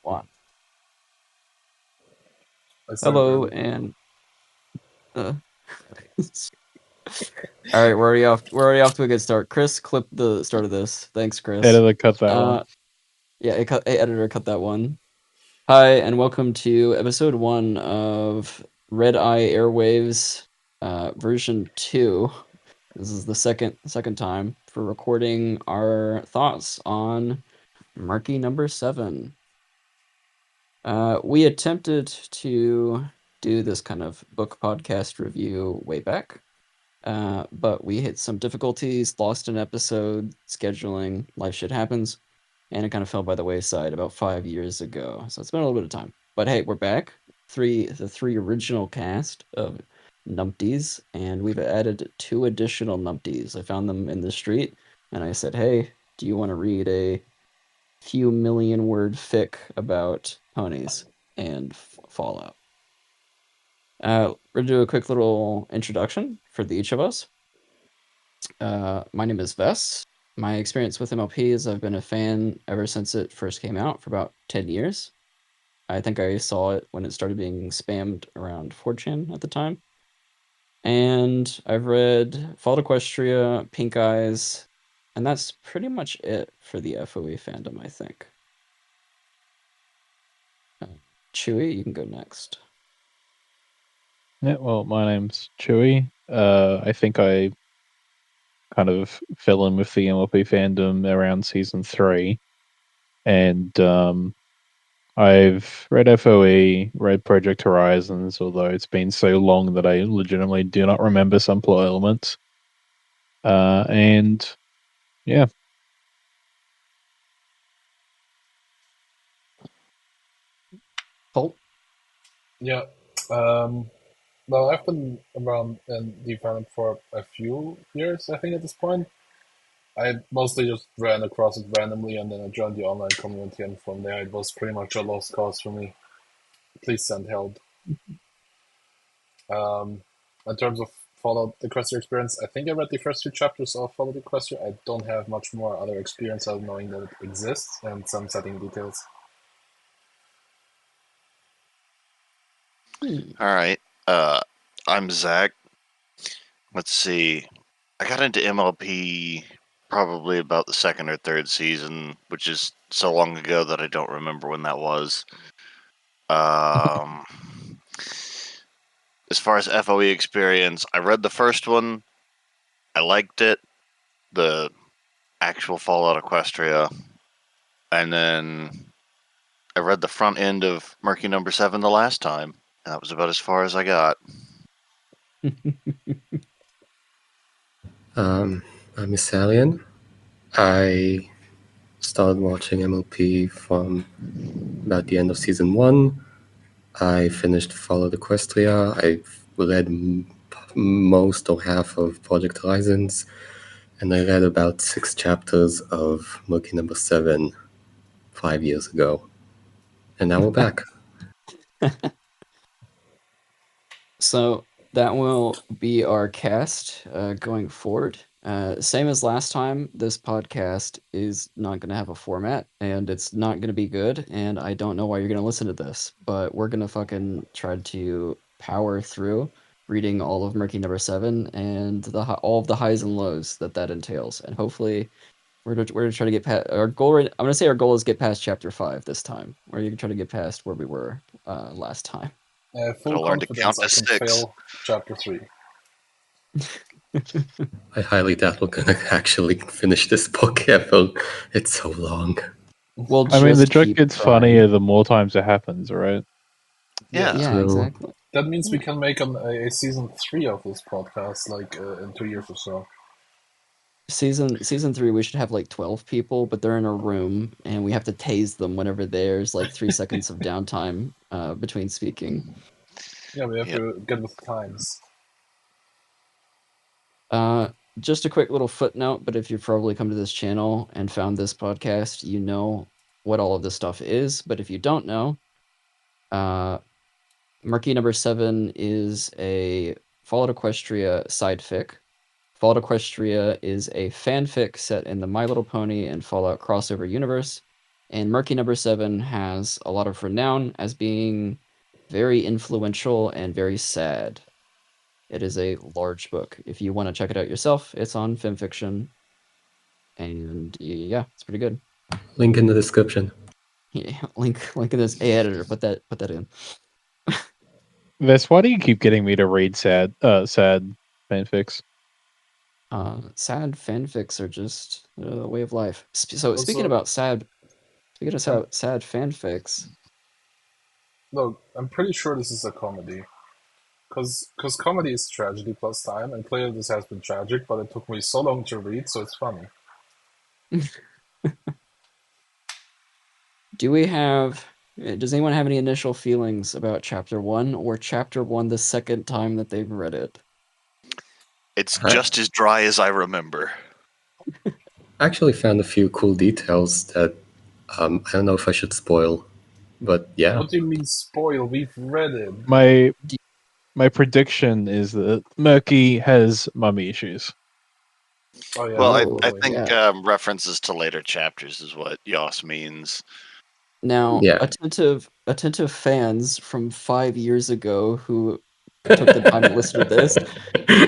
One. I started Hello, early. and all right, we're already off to a good start. Chris, clip the start of this. Thanks, Chris. Editor, cut that one. Uh, yeah, hey, editor, cut that one. Hi, and welcome to episode 1 of Redeye Airwaves, version 2. This is the second time for recording our thoughts on Murky number 7. We attempted to do this kind of book podcast review way back, but we hit some difficulties, lost an episode, scheduling, life shit happens, and it kind of fell by the wayside about 5 years ago. So it's been a little bit of time. But hey, we're back. The three original cast of numpties, and we've added 2 additional numpties. I found them in the street, and I said, hey, do you want to read a few million word fic about ponies and Fallout? We're gonna do a quick little introduction for each of us. My name is Vess. My experience with MLP is I've been a fan ever since it first came out for about 10 years. I think I saw it when it started being spammed around 4chan at the time. And I've read Fall Equestria, Pink Eyes, and that's pretty much it for the FOE fandom, I think. Chewy, you can go next. Yeah, well, my name's Chewy. I think I kind of fell in with the MLP fandom around season 3. And I've read FOE, read Project Horizons, although it's been so long that I legitimately do not remember some plot elements. And yeah. Colt? Yeah. Well, I've been around in the fandom for a few years, I think, at this point. I mostly just ran across it randomly, and then I joined the online community, and from there it was pretty much a lost cause for me. Please send help. In terms of Fallout the Equestria experience, I think I read the first 2 chapters of Fallout the Equestria. I don't have much more other experience other than knowing that it exists and some setting details. All right. I'm Zach. Let's see. I got into MLP probably about the 2nd or 3rd season, which is so long ago that I don't remember when that was. As far as FOE experience, I read the first one. I liked it. The actual Fallout Equestria. And then I read the front end of Murky number 7 the last time. And that was about as far as I got. I'm Italian. I started watching MLP from about the end of season 1. I finished Follow the Equestria. I've read most or half of Project Horizons, and I read about 6 chapters of Murky number 7 5 years ago. And now we're back. So that will be our cast going forward. Same as last time, this podcast is not going to have a format, and it's not going to be good, and I don't know why you're going to listen to this, but we're going to fucking try to power through reading all of Murky number 7 and all of the highs and lows that entails, and hopefully we're to try to get past our goal. I'm going to say our goal is get past chapter 5 this time, or you can try to get past where we were last time. Full Gotta learn to count confidence I to can 6. fail chapter 3. I highly doubt we're going to actually finish this book ever. It's so long. We'll I mean, the just joke keep gets trying. funnier the more times it happens, right? Yeah. Yeah, True. exactly. That means we can make a season 3 of this podcast, like in 2 years or so. Season 3, we should have like 12 people, but they're in a room, and we have to tase them whenever there's like 3 seconds of downtime between speaking. Yeah, we have Yep. to get with the times. Just a quick little footnote, but if you've probably come to this channel and found this podcast, you know what all of this stuff is. But if you don't know, Murky number 7 is a Fallout Equestria side fic. Fallout Equestria is a fanfic set in the My Little Pony and Fallout crossover universe. And Murky Number 7 has a lot of renown as being very influential and very sad. It is a large book. If you want to check it out yourself, it's on FimFiction. And yeah, it's pretty good. Link in the description. Yeah, link in this. Hey, editor, put that in. Ves, why do you keep getting me to read sad fanfics? Sad fanfics are just a way of life. So speaking Also, of sad fanfics, look, I'm pretty sure this is a comedy. Because comedy is tragedy plus time, and clearly this has been tragic, but it took me so long to read, so it's funny. does anyone have any initial feelings about chapter 1 or chapter 1 the second time that they've read it? It's just as dry as I remember. I actually found a few cool details that I don't know if I should spoil, but yeah. What do you mean spoil? We've read it. My prediction is that Murky has mummy issues. Oh yeah, Well, I totally. think Yeah. references to later chapters is what Yoss means. Now, Yeah. attentive fans from 5 years ago who took the time to listen to this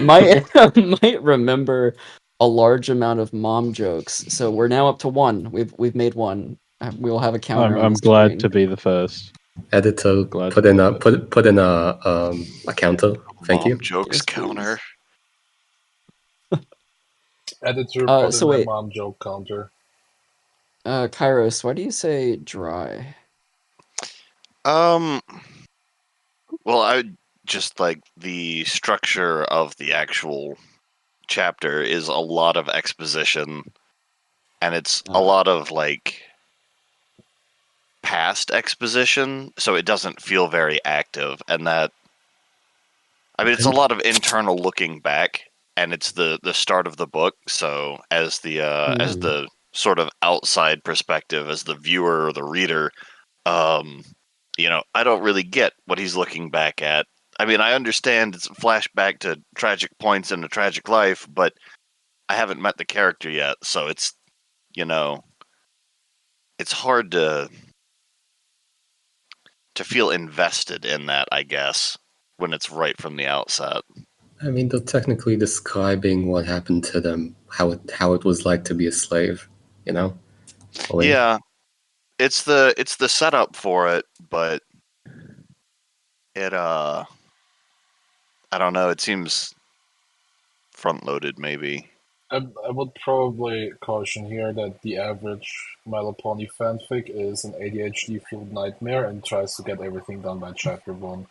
might remember a large amount of mom jokes. So we're now up to 1. We've made 1. We will have a counter on I'm the glad screen. to be the first. Editor, Glad put to in be a the put in a counter. Thank you. Mom jokes Yes, counter. Editor put so in a wait. mom joke counter. Kairos, why do you say dry? Well, I just like the structure of the actual chapter is a lot of exposition, and it's a lot of like past exposition, so it doesn't feel very active. And that, I mean, it's a lot of internal looking back, and it's the start of the book. So as the sort of outside perspective, as the viewer or the reader, I don't really get what he's looking back at. I mean, I understand it's a flashback to tragic points in a tragic life, but I haven't met the character yet, so it's it's hard to feel invested in that, I guess, when it's right from the outset. I mean, they're technically describing what happened to them, how it was like to be a slave, you know? Yeah, it's the setup for it, but it I don't know. It seems front loaded, maybe. I would probably caution here that the average My Little Pony fanfic is an ADHD-fueled nightmare and tries to get everything done by chapter 1.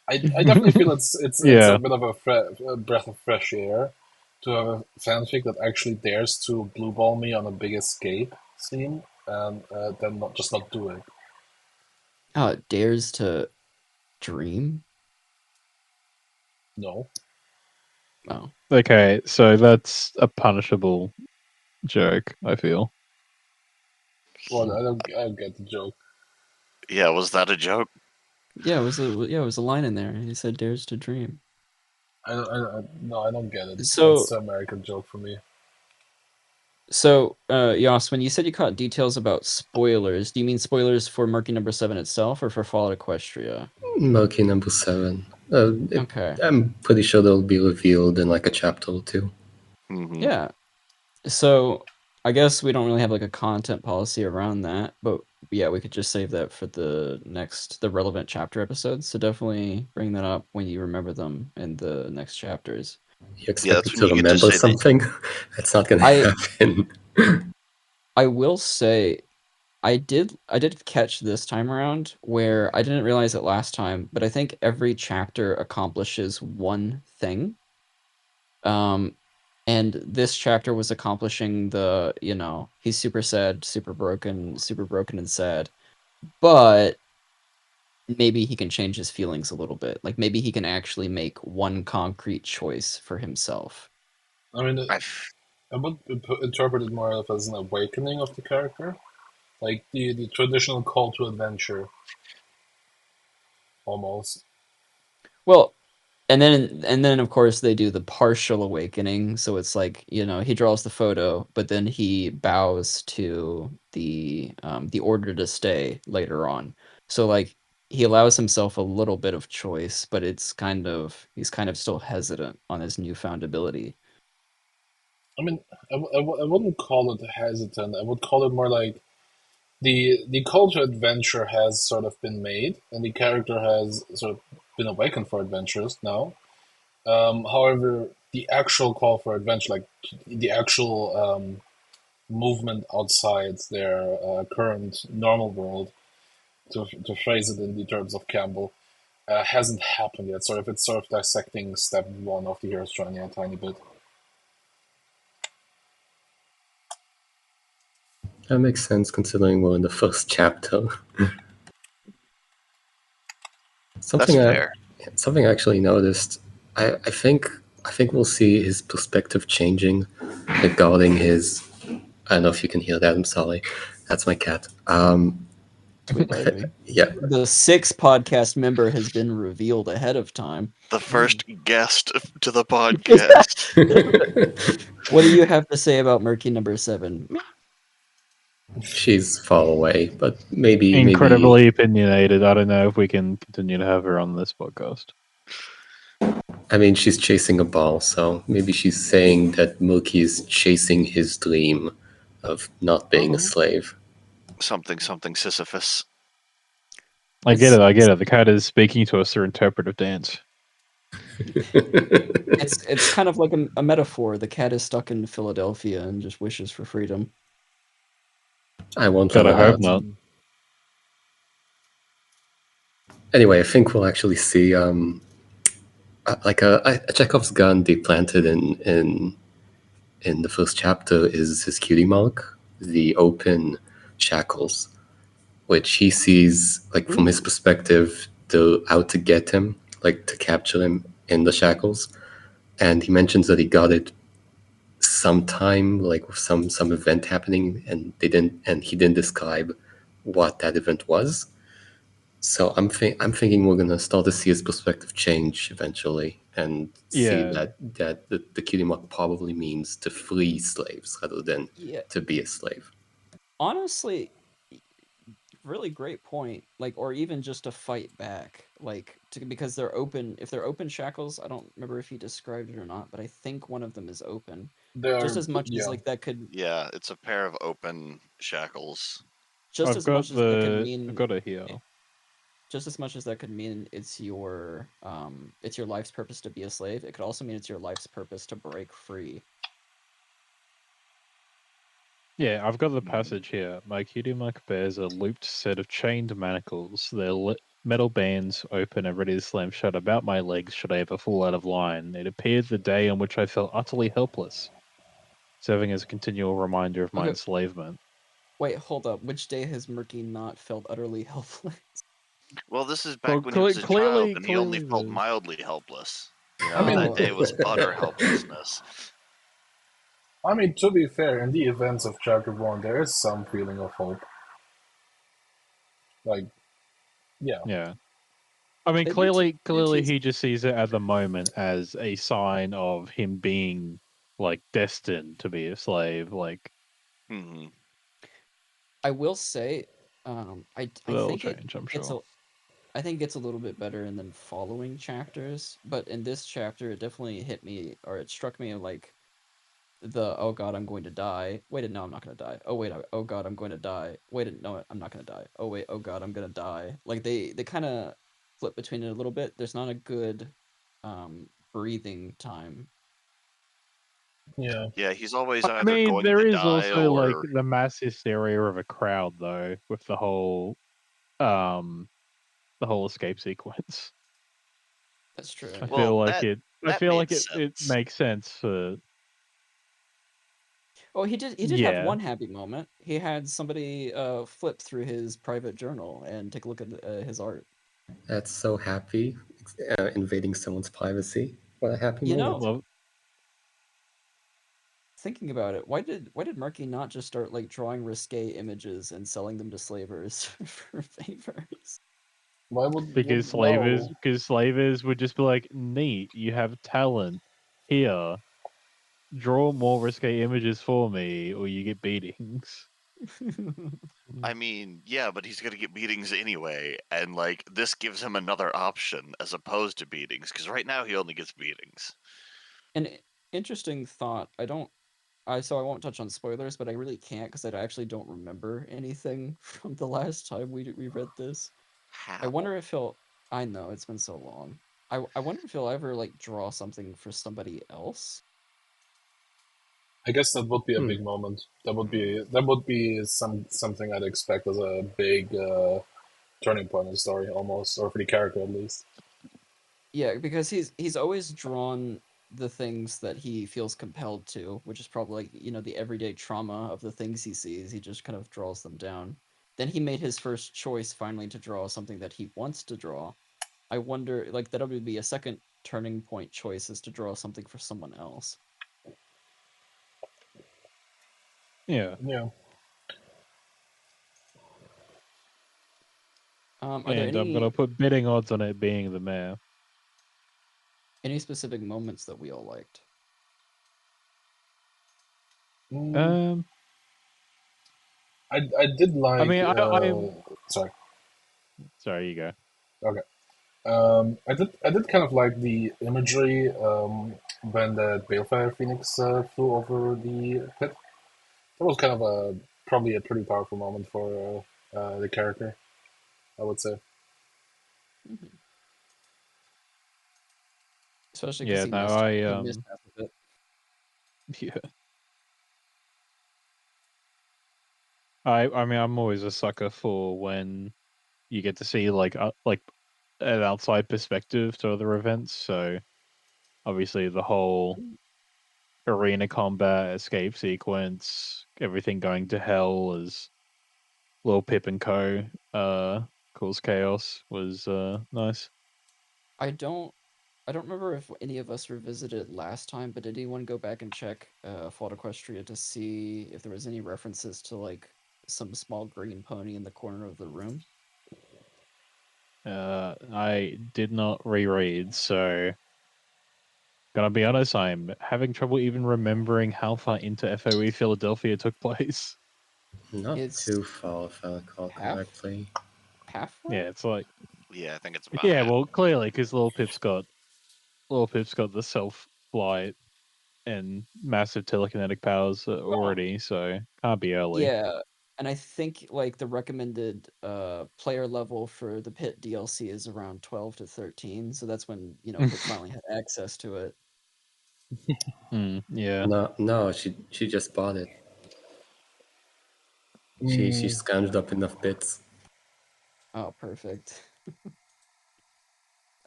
I definitely feel it's Yeah. a bit of a breath of fresh air to have a fanfic that actually dares to blue ball me on a big escape scene and then not do it. Dares to dream? No. Oh. Okay, so that's a punishable joke, I feel. Well, I don't get the joke. Yeah, was that a joke? Yeah, it was a line in there. He said dares to dream. No, I don't get it. So- That's an American joke for me. So, Yoss, when you said you caught details about spoilers, do you mean spoilers for Murky Number 7 itself or for Fallout Equestria? Murky Number 7. Okay. I'm pretty sure they'll be revealed in like a chapter or 2. Mm-hmm. Yeah. So, I guess we don't really have like a content policy around that, but yeah, we could just save that for the relevant chapter episodes. So definitely bring that up when you remember them in the next chapters. You expect that's me when to you get to remember say that- something? That's not gonna happen. I will say I did catch this time around where I didn't realize it last time, but I think every chapter accomplishes one thing. And this chapter was accomplishing the, he's super sad, super broken and sad. But maybe he can change his feelings a little bit. Like maybe he can actually make one concrete choice for himself. I mean, I would interpret it more as an awakening of the character, like the traditional call to adventure, almost. Well, And then of course they do the partial awakening, so it's like, he draws the photo, but then he bows to the order to stay later on. So like he allows himself a little bit of choice, but he's kind of still hesitant on his newfound ability. I mean, I wouldn't call it hesitant. I would call it more like the call to adventure has sort of been made, and the character has sort of been awakened for adventures now. However, the actual call for adventure, like the actual movement outside their current normal world, to phrase it in the terms of Campbell, hasn't happened yet. Sort of, it's sort of dissecting step one of the hero's journey a tiny bit. That makes sense considering we're in the first chapter. That's fair. Something I actually noticed. I think we'll see his perspective changing regarding his. I don't know if you can hear that. I'm sorry. That's my cat. Sweet baby. Yeah. The sixth podcast member has been revealed ahead of time. The first guest to the podcast. What do you have to say about Murky number 7? She's far away, but maybe Incredibly opinionated. I don't know if we can continue to have her on this podcast. I mean, she's chasing a ball, so maybe she's saying that Milky is chasing his dream of not being a slave. Something Sisyphus. I get it. The cat is speaking to us through interpretive dance. It's kind of like a metaphor. The cat is stuck in Philadelphia and just wishes for freedom. I won't. God, I hope not. Anyway, I think we'll actually see like a Chekhov's gun they planted in the first chapter is his cutie mark, the open shackles, which he sees like from his perspective, they're out to get him, like to capture him in the shackles, and he mentions that he got it sometime like with some event happening, and he didn't describe what that event was. So I'm thinking we're gonna start to see his perspective change eventually, and see that the cutie mark probably means to free slaves rather than to be a slave. Honestly, really great point. Like, or even just to fight back, like because they're open. If they're open shackles, I don't remember if he described it or not, but I think one of them is open. Just as much as like that could. Yeah, it's a pair of open shackles. Just as much as that could mean. I've got it here. Just as much as that could mean it's your life's purpose to be a slave, it could also mean it's your life's purpose to break free. Yeah, I've got the passage here. My cutie mark bears a looped set of chained manacles. Their metal bands open and ready to slam shut about my legs should I ever fall out of line. It appeared the day on which I felt utterly helpless, serving as a continual reminder of my enslavement. Wait, hold up. Which day has Murky not felt utterly helpless? Well, this is back when he was a child, and he only felt mildly helpless. That day was utter helplessness. I mean, to be fair, in the events of Chapter 1, there is some feeling of hope. Like, yeah. Yeah. I mean, clearly he just sees it at the moment as a sign of him being, like, destined to be a slave, like... Mm-hmm. I will say, I think change, I'm sure. I think it gets a little bit better in the following chapters, but in this chapter, it definitely hit me, or it struck me like oh god, I'm going to die. Wait, no, I'm not going to die. Oh wait, oh god, I'm going to die. Wait, no, I'm not going to die. Oh wait, oh god, I'm going to die. Like they kind of flip between it a little bit. There's not a good breathing time. Yeah, he's always either going to die there is or... also like the mass hysteria of a crowd, though, with the whole escape sequence. That's true. I feel like it makes sense for... Oh, he did have one happy moment. He had somebody flip through his private journal and take a look at his art. That's so happy, invading someone's privacy. What a happy moment. Thinking about it, why did Murky not just start like drawing risque images and selling them to slavers for favors? Why would Because slavers would just be like, neat, you have talent. Here, draw more risque images for me, or you get beatings. I mean, yeah, but he's gonna get beatings anyway, and like this gives him another option as opposed to beatings, because right now he only gets beatings. An interesting thought. So I won't touch on spoilers, but I really can't because I actually don't remember anything from the last time we read this. I How? wonder if he'll. I know it's been so long. I wonder if he'll ever like draw something for somebody else. I guess that would be a Hmm. big moment. That would be something I'd expect as a big turning point in the story, almost, or for the character at least. Yeah, because he's always drawn the things that he feels compelled to, which is probably like, the everyday trauma of the things he sees. He just kind of draws them down. Then he made his first choice finally to draw something that he wants to draw. I wonder, like, that would be a second turning point choice is to draw something for someone else. Yeah. Yeah. Are there And I'm gonna put betting odds on it being the mayor. any specific moments that we all liked? Mm, Um, I did I like. mean, I'm Sorry. sorry. You go. Okay. I did kind of like the imagery when the Balefire Phoenix flew over the pit. That was kind of probably a pretty powerful moment for the character, I would say. Mhm. Especially because Yeah. he No. missed he missed half of it. Yeah. I mean, I'm always a sucker for when you get to see like an outside perspective to other events. So obviously the whole arena combat escape sequence, everything going to hell as Lil Pip and Co. Cause chaos was nice. I don't I don't remember if any of us revisited it last time, but did anyone go back and check Fault Equestria to see if there was any references to like some small green pony in the corner of the room? I did not reread, so gonna be honest, I'm having trouble even remembering how far into FOE Philadelphia took place. Not It's too far, if I recall half correctly. Yeah, halfway. it's like Yeah, I think it's about yeah, half. well, clearly because Little Pip's got the self flight and massive telekinetic powers Oh, already, so can't be early. Yeah, and I think like the recommended player level for the Pit DLC is around 12 to 13, so that's when, Pip finally had access to it. Yeah. No, no, she just bought it. She mm, scrounged up enough bits. Oh, perfect.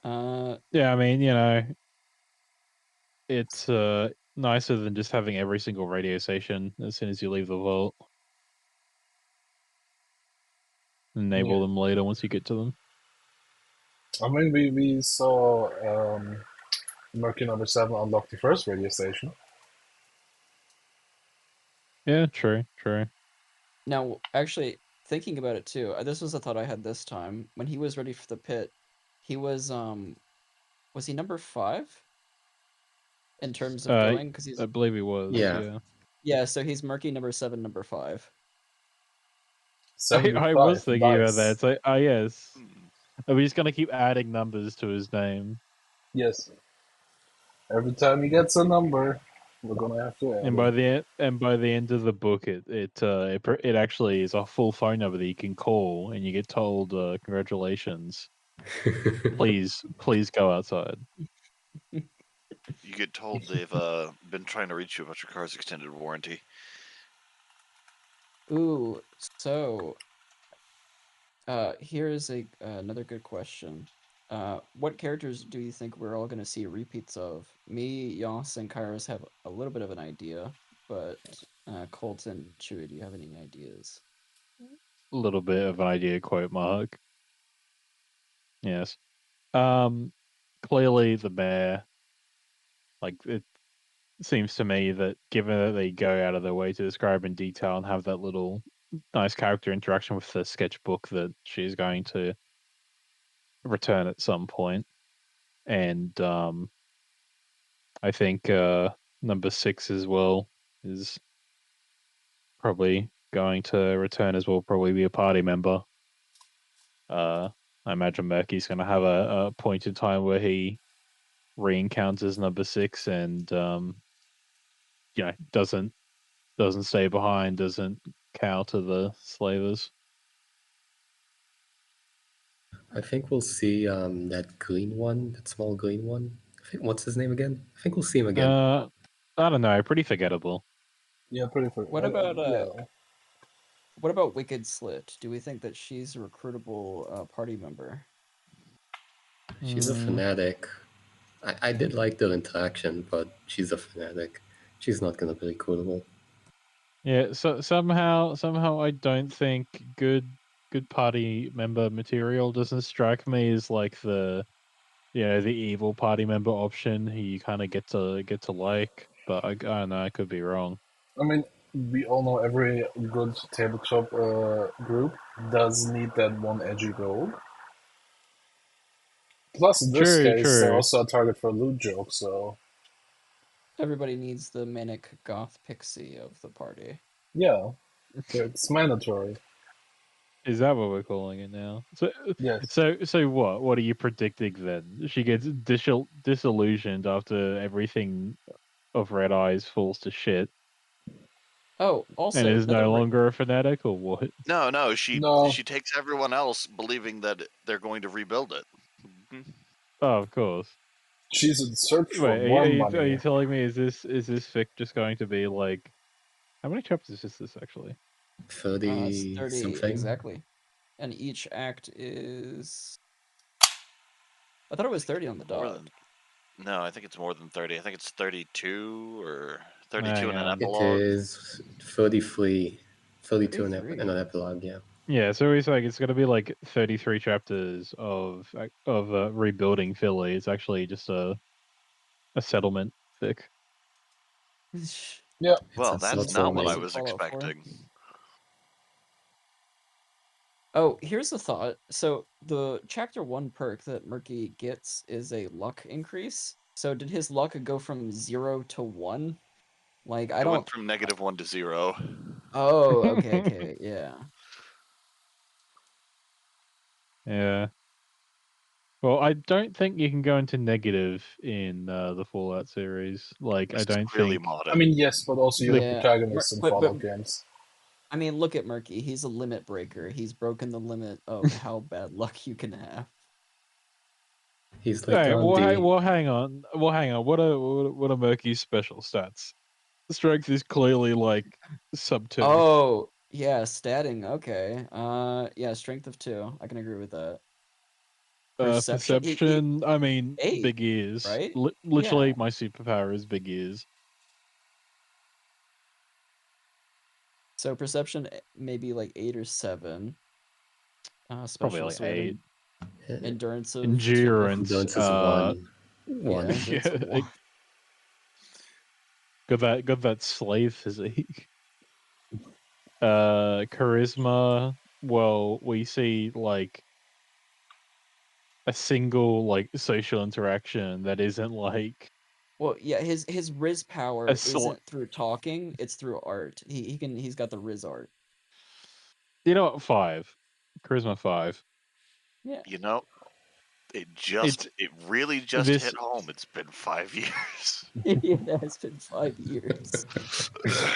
Uh Yeah, I mean, it's nicer than just having every single radio station as soon as you leave the vault. yeah. Enable them later once you get to them. I mean, we saw Mercury number 7 unlock the first radio station. Yeah, true, true. Now, actually, thinking about it too, this was a thought I had this time. When he was ready for the pit, he was he number 5 in terms of going? Because I he's believe he was. Yeah. Yeah, yeah, so he's Murky number 7, number 5. I was 75. thinking about that. Nice. It's like, oh yes, Hmm. are we just gonna keep adding numbers to his name? Yes. Every time he gets a number, we're gonna have to add And it. by the end of the book, it actually is a full phone number that you can call, and you get told, "Congratulations, please go outside." You get told they've been trying to reach you about your car's extended warranty. Ooh, so here is another good question. What characters do you think we're all going to see repeats of? Me, Yas, and Kairos have a little bit of an idea, but Colton, Chewy, do you have any ideas? A little bit of an idea, quote mark. Yes. Um, Clearly the mayor. Like it seems to me that given that they go out of their way to describe in detail and have that little nice character interaction with the sketchbook that she's going to, return at some point, and I think number 6 as well is probably going to return as well. Probably be a party member. I imagine Murky's going to have a point in time where he re-encounters number 6 and doesn't stay behind, doesn't cow to the slavers. I think we'll see that green one, that small green one. What's his name again? I think we'll see him again. I don't know. Pretty forgettable. Yeah, pretty. What about yeah. What about Wicked Slit? Do we think that she's a recruitable party member? She's a fanatic. I did like their interaction, but she's a fanatic. She's not gonna be recruitable. Yeah, so somehow I don't think good party member material doesn't strike me as like the the evil party member option who you kind of get to like, but I don't know, I could be wrong. I mean, we all know every good tabletop group does need that one edgy gold. Plus, in this case, they're also a target for a loot joke, so... Everybody needs the manic goth pixie of the party. Yeah, it's mandatory. Is that what we're calling it now? So, yes. So what? What are you predicting then? She gets disillusioned after everything of Redeye's falls to shit. Oh, also, and is no longer a fanatic, or what? No, she takes everyone else believing that they're going to rebuild it. Oh, of course. She's in search for more money. Are you telling me is this fic just going to be like? How many chapters is this actually? 30 something exactly, and each act is. I thought it was 30 on the dot. No, I think it's more than 30. I think it's 32 or 32 in an epilogue. It is 33, 32 in an epilogue. Yeah. Yeah, so he's like it's going to be like 33 chapters of rebuilding Philly. It's actually just a settlement fic. Yeah. Well, that's not what I was expecting. Oh, here's a thought. So the chapter 1 perk that Murky gets is a luck increase. So did his luck go from 0 to 1? Like I went from -1 to 0. Oh, okay, yeah. Yeah. Well, I don't think you can go into negative in the Fallout series. Like, I don't really think. modded. I mean, yes, but also you're the protagonist in Fallout games. I mean, look at Murky. He's a limit breaker. He's broken the limit of how bad luck you can have. He's like hang on. What are Murky's special stats? Strength is clearly like sub 2. Oh, yeah, statting. Okay. Yeah, strength of 2. I can agree with that. Perception. I mean, 8, big ears. right? Literally, my superpower is big ears. So perception maybe like 8 or 7. Special Probably like 8. Endurance of Endurance. Endurance is 1. Yeah, got that slave physique. Charisma. Well, we see like a single like social interaction that isn't like. Well, yeah, his Riz power isn't through talking; it's through art. He's got the Riz art. You know what? 5. Charisma 5. Yeah. You know, it really hit home. It's been 5 years. Yeah, it's been 5 years.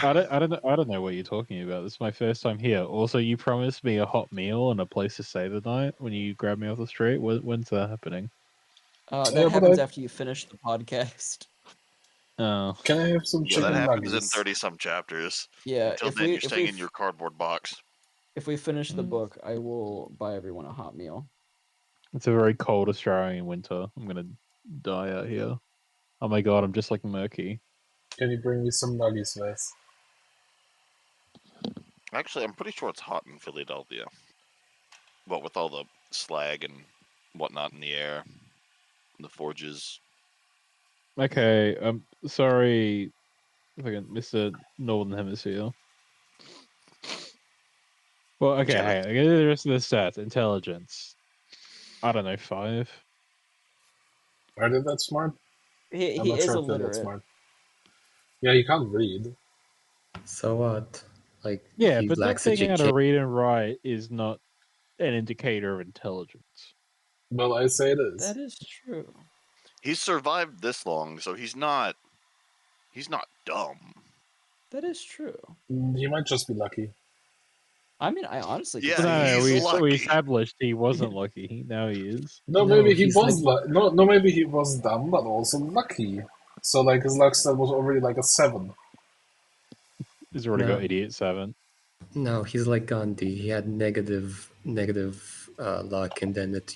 I don't know what you're talking about. This is my first time here. Also, you promised me a hot meal and a place to stay the night when you grabbed me off the street. When's that happening? That happens after you finish the podcast. Oh. Can I have some chicken that happens nuggets? in 30-some chapters. Yeah. Until then, you're staying in your cardboard box. If we finish the book, I will buy everyone a hot meal. It's a very cold Australian winter. I'm gonna die out here. Oh my god, I'm just like Murky. Can you bring me some nuggies, Wes? Actually, I'm pretty sure it's hot in Philadelphia. What with all the slag and whatnot in the air, the forges. Okay, I'm sorry, Mr. Northern Hemisphere. Well, okay, hey, I get the rest of the stats. Intelligence. I don't know, 5. Are they that smart? I'm He not is sure if they're that illiterate. smart. Yeah, he can't read. So what? Like, Yeah, he but not lacks being able to education. read and write is not an indicator of intelligence. Well, I say it is. That is true. He's survived this long, so he's not dumb. That is true. He might just be lucky. I mean, I honestly could Yeah, see No, he's him. we lucky. established he wasn't lucky. Now he is. No, No, maybe he he's was like- no, maybe he was dumb, but also lucky. So like his luck stat was already like a 7. He's already No. got idiot 7. No, he's like Gandhi. He had negative luck, and then it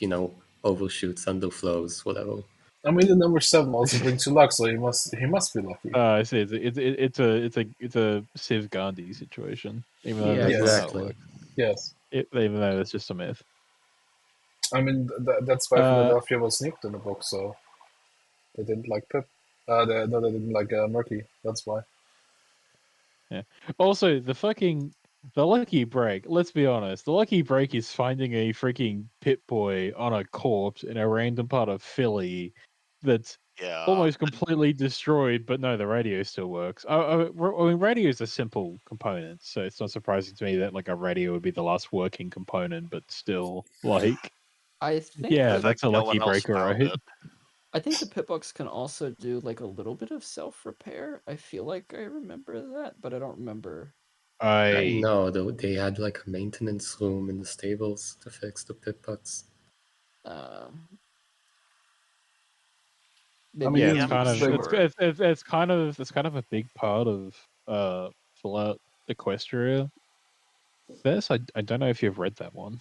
overshoots, underflows, whatever. I mean, the number 7 also brings you luck, so he must be lucky. I see. It's a Civ Gandhi situation, even though Yeah, that's not how it exactly. works. Yes, Even though that's just a myth. I mean that's why Uh, Philadelphia was sneaked in the book, so they didn't like Pip. They didn't like Murky. That's why. Yeah. Also, the lucky break. Let's be honest. The lucky break is finding a freaking pit boy on a corpse in a random part of Philly that's Yeah. almost completely destroyed. But no, the radio still works. I mean, radio is a simple component, so it's not surprising to me that like a radio would be the last working component. But still, like, I think yeah, The that, fact that's a no lucky one else breaker, found right? it. I think the pitbox can also do like a little bit of self repair. I feel like I remember that, but I don't remember. No, they had like a maintenance room in the stables to fix the pit butts. Uh, I maybe mean, Yeah, I'm it's Yeah, not kind of sure. it's kind of a big part of Fallout Equestria. This I don't know if you've read that one.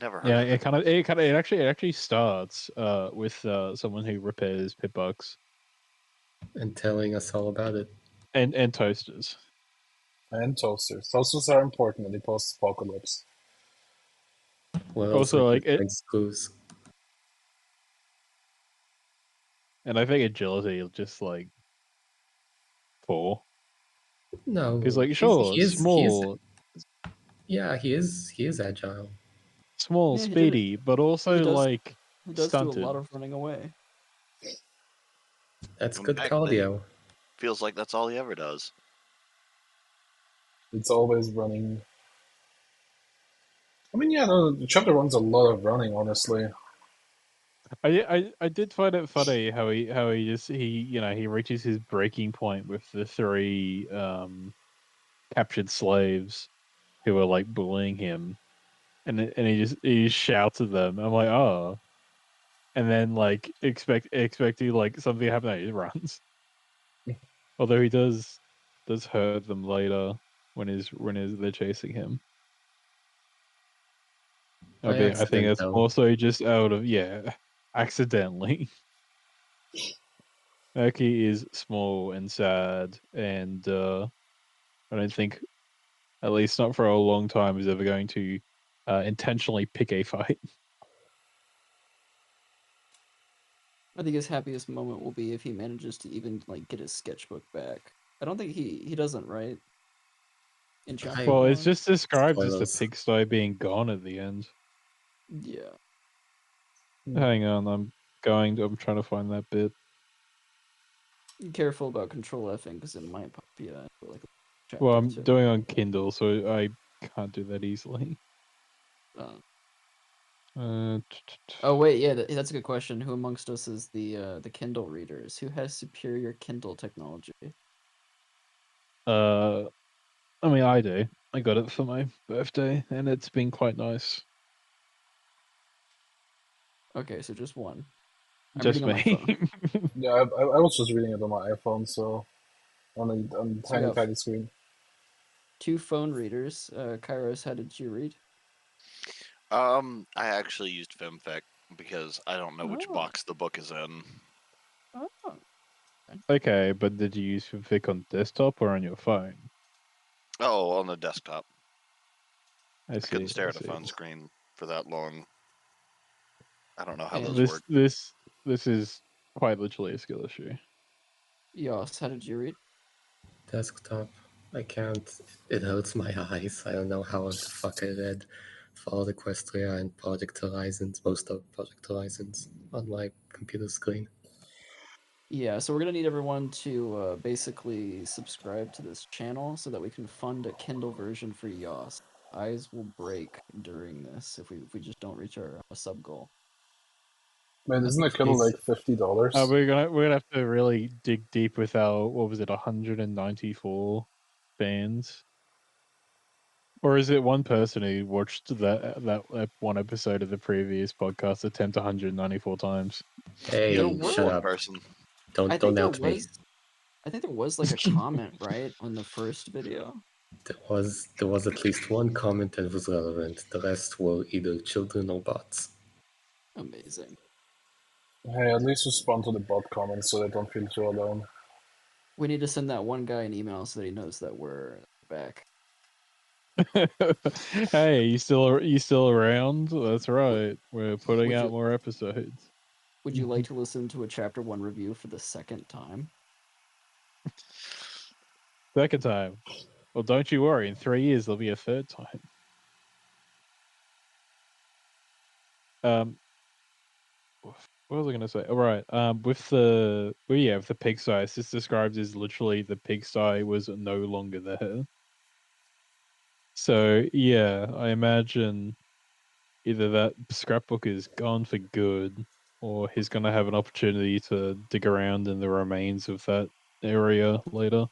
never heard Yeah, of it. it actually starts with someone who repairs pit bugs And telling us all about it. and toasters. and toasters. Toasters are important in the post-apocalypse. What else are Also, you like it, doing, screws? and I think agility is just like 4 No, because like he's sure, small, he is agile. Yeah, speedy, but he also does like he does do a stunted. lot of running away. That's In good fact, cardio. feels like that's all he ever does. It's always running. I mean, yeah, no, chapter 1's a lot of running, honestly. I did find it funny how he reaches his breaking point with the 3 captured slaves who are like bullying him, and he shouts at them. I'm like, oh, and then like expecting like something to happen, he runs. Although he does hurt them later when they're chasing him. By I think accident, that's though. also just out of accidentally. Murky is small and sad, and I don't think, at least not for a long time, is ever going to intentionally pick a fight. I think his happiest moment will be if he manages to even like get his sketchbook back. I don't think he doesn't, right? In chapter Well, it's 1. just described as the Spoilers. pigsty being gone at the end. Yeah. Hang on, I'm trying to find that bit. Be careful about control Fing because it might pop you into like chapter Well, I'm 2. doing on Kindle, so I can't do that easily. Uh, Uh, oh wait, yeah, that's a good question. Who amongst us is the Kindle readers? Who has superior Kindle technology? I mean, I do. I got it for my birthday, and it's been quite nice. Okay, so just one. I'm Just reading on my phone. me. Yeah, I was just reading it on my iPhone, so on a So we tiny, have tiny screen. 2 phone readers. Kairos, how did you read? I actually used FemFic because I don't know which Oh. box the book is in. Oh. Okay, but did you use Vic on desktop or on your phone? Oh, on the desktop. I I see. couldn't stare I at a see. phone screen for that long. I don't know how And those work. This is quite literally a skill issue. Yos, how did you read? Desktop. I can't. It hurts my eyes. I don't know how the fuck I read. Follow the Equestria and Project Horizons, most of Project Horizons on my computer screen. Yeah, so we're gonna need everyone to basically subscribe to this channel so that we can fund a Kindle version for Yoss. Eyes will break during this if we just don't reach our sub goal. Man, isn't it kind of He's- like $50? we're gonna have to really dig deep with our, what was it, 194 fans, or is it one person who watched that one episode of the previous podcast attempt 194 times? Hey, There shut were- up! person. I Don't think there out me. was I think there was like a comment, right, on the first video. There was at least one comment that was relevant. The rest were either children or bots. Amazing. Hey, at least respond to the bot comments so they don't feel too alone. We need to send that one guy an email so that he knows that we're back. Hey, you still around? That's right. We're putting Would out you- more episodes. Would you like to listen to a chapter 1 review for the second time? Second time. Well, don't you worry. In 3 years, there'll be a third time. What was I going to say? All right. With the pigsty, it's just described as literally the pigsty was no longer there. So yeah, I imagine either that scrapbook is gone for good, or he's going to have an opportunity to dig around in the remains of that area later.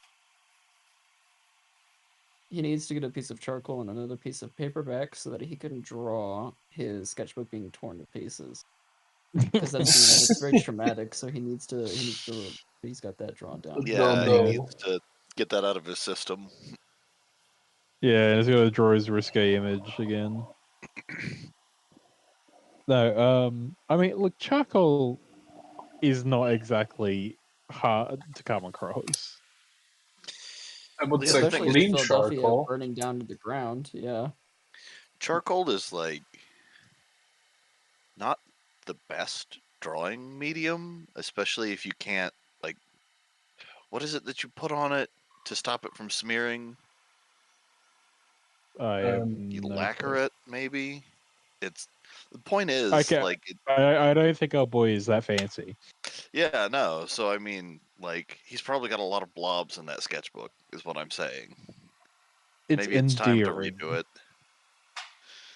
He needs to get a piece of charcoal and another piece of paperback so that he can draw his sketchbook being torn to pieces. Because that's it's very traumatic. So he's got that drawn down. Yeah, he no. needs to get that out of his system. Yeah, and he's going to draw his risque image again. No, I mean, look, charcoal is not exactly hard to come across. I would The say other thing Especially is with clean Philadelphia charcoal. burning down to the ground. Yeah. charcoal is like not the best drawing medium, especially if you can't like what is it that you put on it to stop it from smearing? I have You no lacquer clue. it, maybe. It's the point is Okay, like I don't think our boy is that fancy. yeah, no. So I mean, like he's probably got a lot of blobs in that sketchbook, is what I'm saying. It's Maybe it's time to endearing. redo it.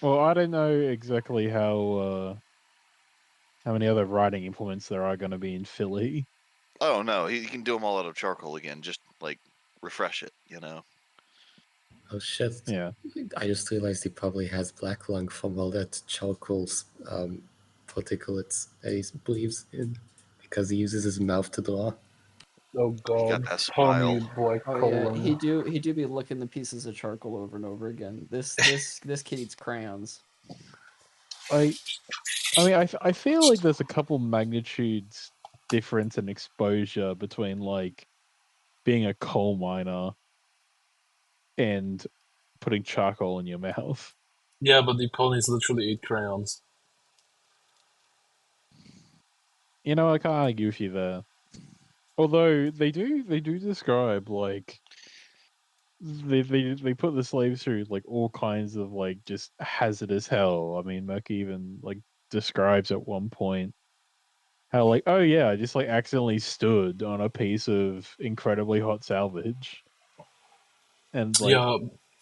Well, I don't know exactly how many other writing implements there are going to be in Philly. Oh no, he can do them all out of charcoal again. Just like refresh it, you know. Oh shit! Yeah. I just realized he probably has black lung from all that charcoal particulates that he breathes in because he uses his mouth to draw. Oh He got god. that Call me smile. black Oh yeah, colon. he do be licking the pieces of charcoal over and over again. This kid eats crayons. I mean, I feel like there's a couple magnitudes difference in exposure between like being a coal miner and putting charcoal in your mouth. Yeah, but the ponies literally eat crayons. You know, I can't argue with you there. Although they do describe like they put the slaves through like all kinds of like just hazardous hell. I mean, Merc even like describes at one point how like, oh yeah, I just like accidentally stood on a piece of incredibly hot salvage, and like, Yeah,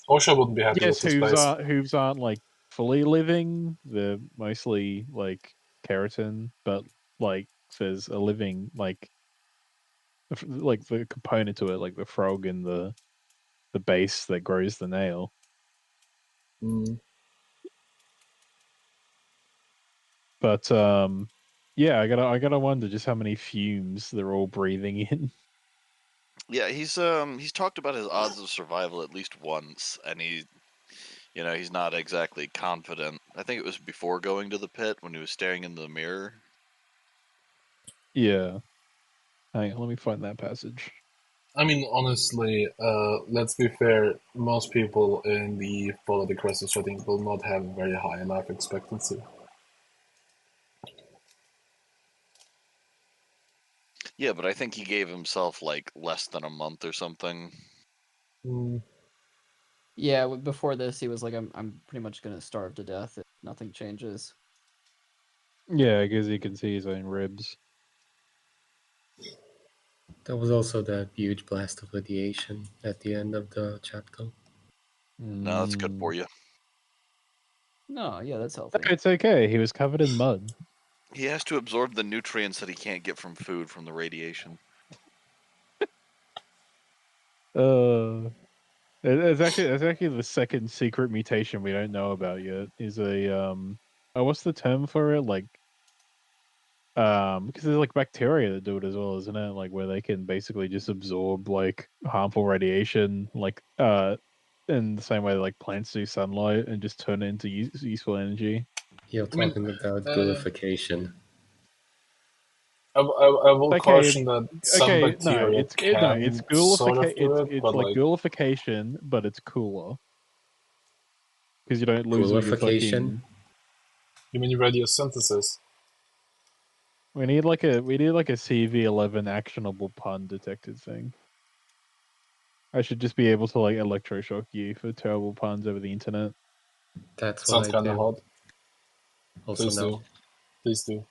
OSHA wouldn't be happy yes, with this place. hooves aren't like fully living; they're mostly like keratin, but like there's a living like the component to it, like the frog in the base that grows the nail. Mm. But yeah, I gotta wonder just how many fumes they're all breathing in. Yeah, he's talked about his odds of survival at least once, and he's not exactly confident. I think it was before going to the pit when he was staring into the mirror. Yeah, hang on, let me find that passage. I mean, honestly, let's be fair. Most people in the Follow the Crest setting will not have very high life expectancy. Yeah, but I think he gave himself like less than a month or something. Mm. Yeah, before this, he was like, I'm pretty much gonna starve to death if nothing changes. Yeah, because he can see his own ribs. There was also that huge blast of radiation at the end of the chapter. No, that's good for you. No, yeah, that's healthy. It's okay. He was covered in mud. He has to absorb the nutrients that he can't get from food from the radiation. It's actually the second secret mutation we don't know about yet. Is a what's the term for it? Like because there's like bacteria that do it as well, isn't it? Like where they can basically just absorb like harmful radiation, like in the same way like plants do sunlight and just turn it into useful energy. You're I mean, talking about uh, gullification. I will Okay, caution that some okay, no, bacteria it's can sort of do it, it's but like like, gullification, but it's cooler because you don't lose all your Gullification? fucking. you mean radiosynthesis? We need like a CV11 actionable pun detected thing. I should just be able to like electroshock you for terrible puns over the internet. That's what Sounds I kind of do. hot. Also, Please no. do. Please do.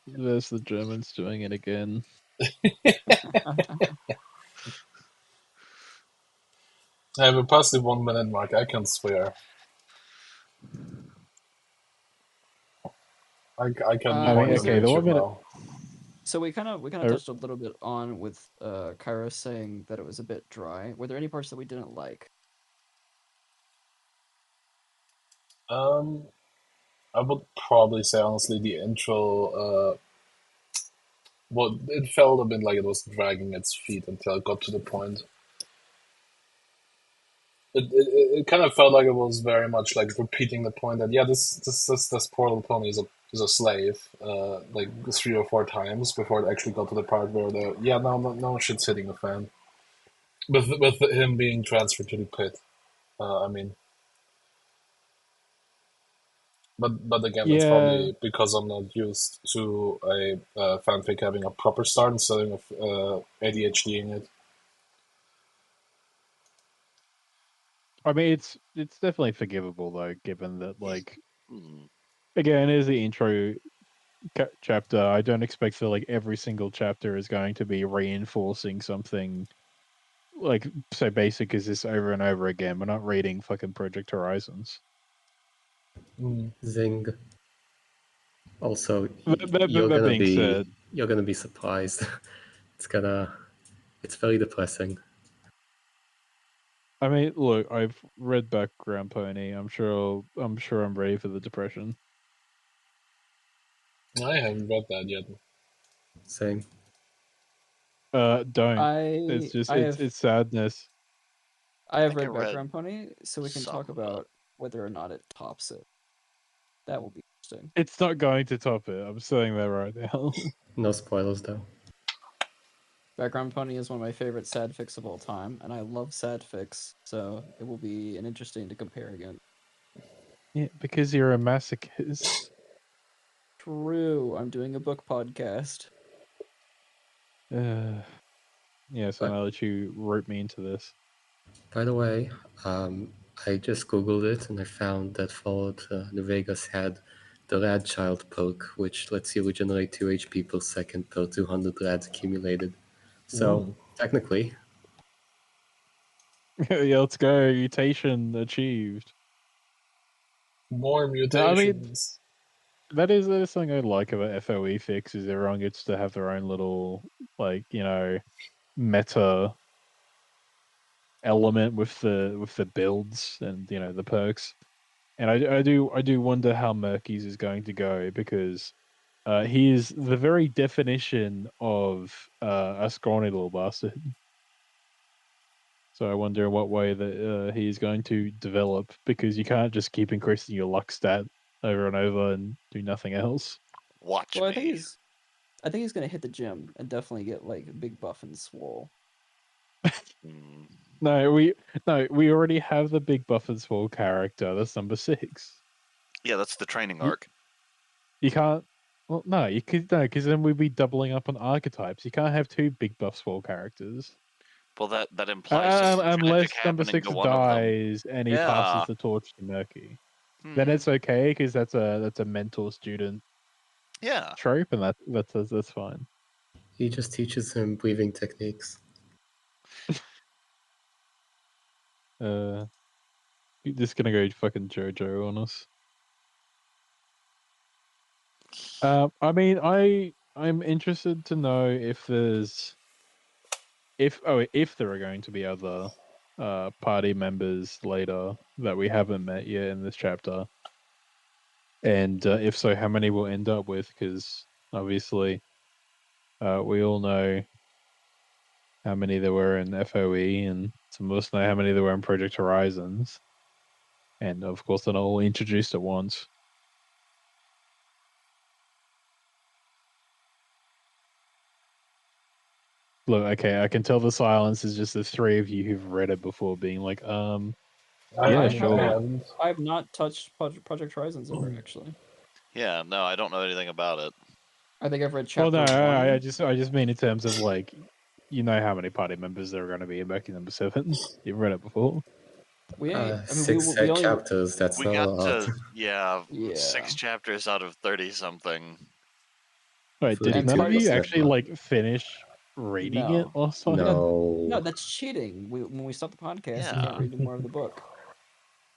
There's the Germans doing it again. I have a positive 1 minute mark. I can swear. I can be I more mean, than okay, the 1 YouTube minute. now. So we kind of I, touched a little bit on with Kairos saying that it was a bit dry. Were there any parts that we didn't like? I would probably say honestly the intro. Well, it felt a bit like it was dragging its feet until it got to the point. It kind of felt like it was very much like repeating the point that, yeah, this poor little pony is a slave, like 3 or 4 times before it actually got to the part where the, yeah, no shit's hitting the fan with him being transferred to the pit. I mean, but again, that's yeah, probably because I'm not used to a fanfic having a proper start instead of ADHDing it. I mean it's definitely forgivable though, given that like Hmm. again it is the intro chapter. I don't expect that like every single chapter is going to be reinforcing something like so basic as this over and over again. We're not reading fucking Project Horizons. Mm. Zing. Also, That being said, you're gonna be surprised. It's very depressing. I mean, look, I've read Background Pony. I'm sure I'm ready for the depression. I haven't read that yet. Same. Don't. It's I just I have it's sadness. I I have think I read read Background Pony, so we can talk some of it. about whether or not it tops it. That will be interesting. It's not going to top it. I'm saying that right now. No spoilers though. Background Pony is one of my favorite sad fics of all time, and I love sad fics, so it will be an interesting to compare again. Yeah, because you're a masochist. True, I'm doing a book podcast. Yeah, so But I'll let you rope me into this. by the way, I just googled it and I found that Fallout New Vegas had the Rad Child perk, which lets you regenerate 2 HP per second per 200 rads accumulated. So Ooh. technically, Yeah, let's go. Mutation achieved. More No, I mean mutations. that is something I like about FOE fix is everyone gets to have their own little like meta element with the builds and the perks. And I do wonder how Murky's is going to go because he is the very definition of a scrawny little bastard. So I wonder in what way that he's going to develop because you can't just keep increasing your luck stat over and over and do nothing else. Watch Well, me. I think he's gonna hit the gym and definitely get like big buff and swole. Hmm. No, we already have the big buff and swole character. That's number 6. Yeah, that's the training You, arc. you can't. Well, no, you could no, because then we'd be doubling up on archetypes. You can't have 2 big buff swole characters. Well, that implies just some unless tragic number happening 6 to one of them. dies and he Yeah. passes the torch to Murky. Then it's okay because that's a mentor student Yeah. trope, and that's fine. He just teaches him breathing techniques. You're just gonna go fucking JoJo on us. I mean, I'm interested to know if there are going to be other party members later that we haven't met yet in this chapter, and if so, how many we'll end up with? Because obviously, we all know how many there were in FOE, and some of us know how many there were in Project Horizons, and of course, they're not all introduced at once. Look, okay, I can tell the silence is just the three of you who've read it before being like, yeah, sure. I have not touched Project Horizons ever, actually. Yeah, no, I don't know anything about it. I think I've read Well, chapter no, 1. I just mean in terms of like, you know how many party members there are going to be in Murky number 7. You've read it before. We ain't. I mean, Six we only. chapters. That's We not a got lot. to Yeah. 6 chapters out of 30 something. Wait, did And none of you 32%. actually like finish reading it No. last time? No. No, that's cheating. When we stop the podcast, you Yeah. can't read any more of the book.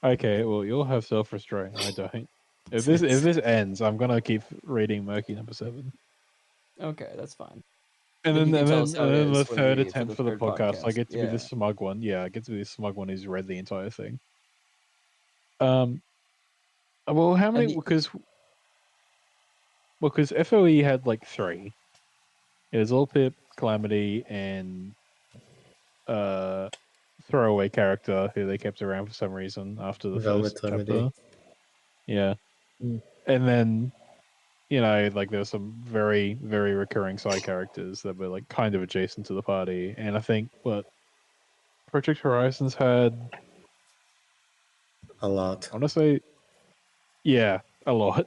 Okay, well, you'll have self-restraint. I don't. If this ends, I'm gonna keep reading Murky number 7. Okay, that's fine. And Then then you can tell us how it is the when third we- attempt the for the third podcast, I get to be Yeah. the smug one. Yeah, I get to be the smug one who's read the entire thing. Well, how many? Because FOE had like 3. It was all Pip, Calamity, and throwaway character who they kept around for some reason after the Velvet first Remedy. chapter. Yeah, Mm. and then like there's some very, very recurring side characters that were like kind of adjacent to the party, and I think what Project Horizons had A lot. I want to say, yeah, a lot.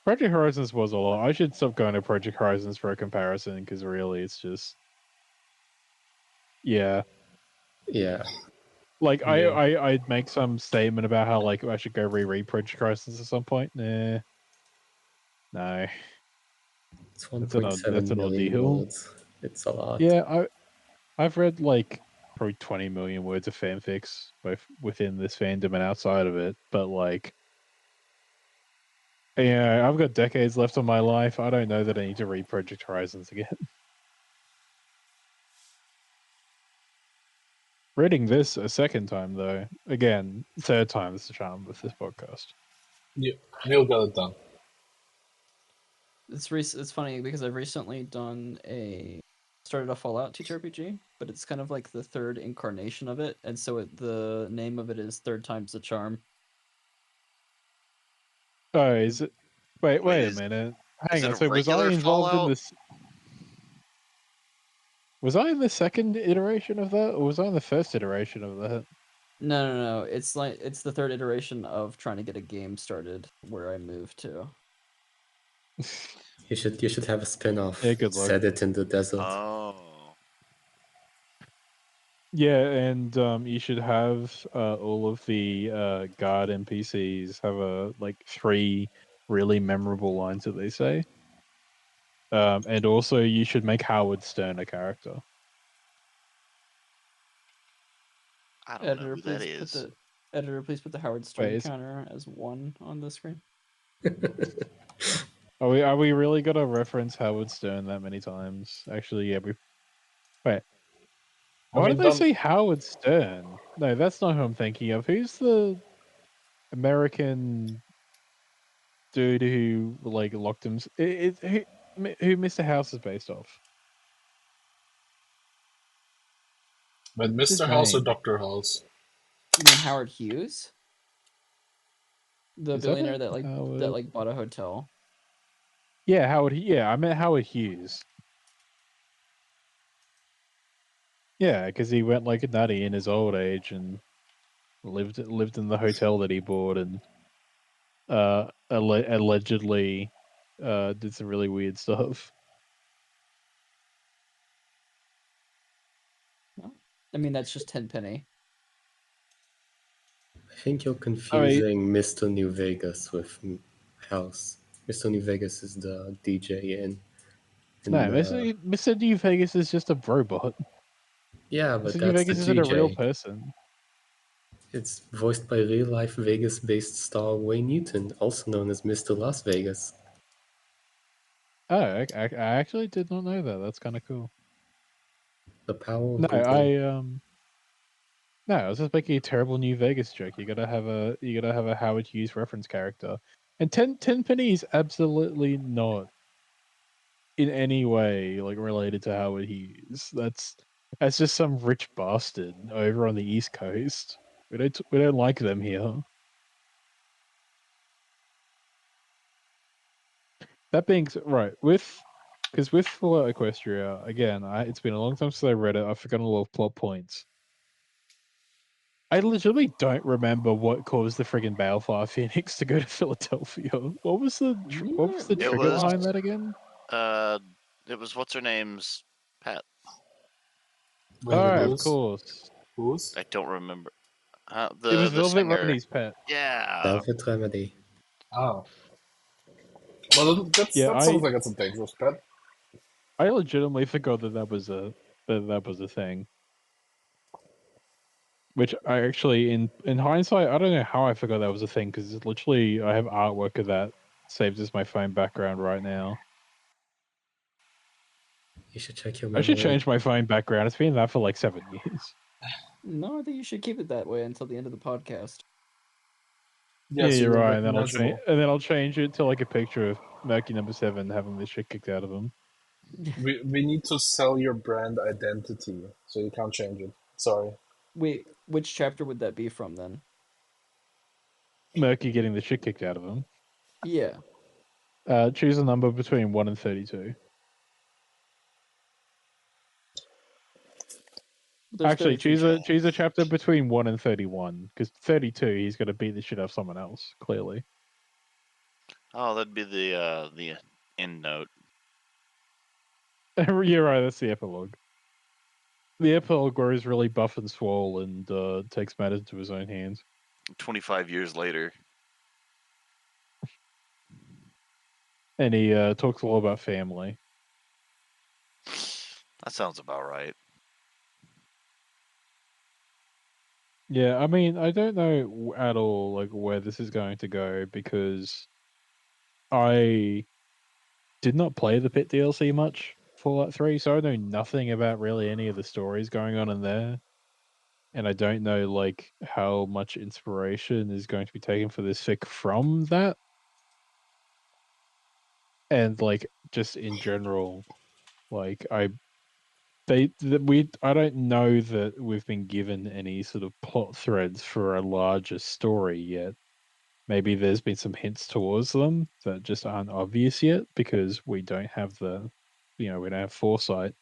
Project Horizons was a lot. I should stop going to Project Horizons for a comparison because really it's just, yeah. Yeah. Like Yeah. I'd make some statement about how like I should go reread Project Horizons at some point. Nah, no, It's that's 1.7 an million ordeal. words. It's a lot. Yeah, I've read like probably 20 million words of fanfics both within this fandom and outside of it, but like, yeah, I've got decades left of my life. I don't know that I need to read Project Horizons again. Reading this a second time, though, again, third time's the charm with this podcast. Yeah, Neil got it done. It's funny because I've recently started a Fallout TTRPG, but it's kind of like the third incarnation of it, and so the name of it is Third Time's the Charm. Oh, is it? Wait a minute. Hang on. it a So was I regular involved in Fallout? this? Was I in the second iteration of that, or was I in the first iteration of that? No. It's the third iteration of trying to get a game started where I moved to. You should have a spin-off. Yeah, good luck. Set it in the desert. Oh. Yeah, and you should have all of the guard NPCs have like 3 really memorable lines that they say. And also you should make Howard Stern a character. I don't know who that Please is. please put the Howard Stern counter as 1 on the screen. Are we really gonna reference Howard Stern that many times? Actually, yeah. Wait. Why did they say Howard Stern? No, that's not who I'm thinking of. Who's the American dude who like locked him? Who Mr. House is based off? But Mr. House or Dr. House? You mean Howard Hughes? The Is billionaire that that bought a hotel. Yeah, Howard. Yeah, I meant Howard Hughes. Yeah, because he went like nutty in his old age and lived in the hotel that he bought and allegedly did some really weird stuff. I mean, that's just Tenpenny. I think you're confusing Mr. New Vegas with House. Mr. New Vegas is the DJ in No, Mr. New Vegas is just a robot. Yeah, but Mr. New that's the Vegas isn't a real DJ. person. It's voiced by real-life Vegas-based star Wayne Newton, also known as Mr. Las Vegas. Oh, I actually did not know that. That's kind of cool. The power of No, Googling. No, I was just making a terrible New Vegas joke. You gotta have a Howard Hughes reference character, and Tenpenny is absolutely not in any way like related to Howard Hughes. That's just some rich bastard over on the East Coast. We don't like them here. That being right because with Fallout Equestria again, it's been a long time since I read it. I've forgotten a lot of plot points. I legitimately don't remember what caused the friggin' Balefire Phoenix to go to Philadelphia. What was the trigger was- behind that again? It was what's her name's pet. Wait, All right, of who's? course. Who's? I don't remember. It was The Velvet singer. Remy's pet. Yeah. Velvet Remedy. Oh. Well, that Yeah, sounds like it's a dangerous pet. I legitimately forgot that that was a thing. Which I actually, in hindsight, I don't know how I forgot that was a thing because literally I have artwork of that saved as my phone background right now. You should check your I should memory. change my phone background. It's been that for like 7 years. No, I think you should keep it that way until the end of the podcast. Yeah, Yeah, so you're you're right. recognizable. And then I'll change it to like a picture of Murky #7 having the shit kicked out of him. We need to sell your brand identity, so you can't change it. Sorry. Wait, which chapter would that be from then? Murky getting the shit kicked out of him. Yeah. Choose a number between 1 and 32. There's Actually, 33 choose a chapter between 1 and 31 because 32 he's going to beat the shit out of someone else. Clearly. Oh, that'd be the end note. You're right. That's the epilogue. The epilogue where he's really buff and swole and takes matters into his own hands. 25 years later. And he talks a lot about family. That sounds about right. Yeah, I mean, I don't know at all like where this is going to go because I did not play the Pit DLC much for Fallout 3, so I know nothing about really any of the stories going on in there. And I don't know like how much inspiration is going to be taken for this fic from that. And like just in general, like I don't know that we've been given any sort of plot threads for a larger story yet. Maybe there's been some hints towards them that just aren't obvious yet because we don't have we don't have foresight.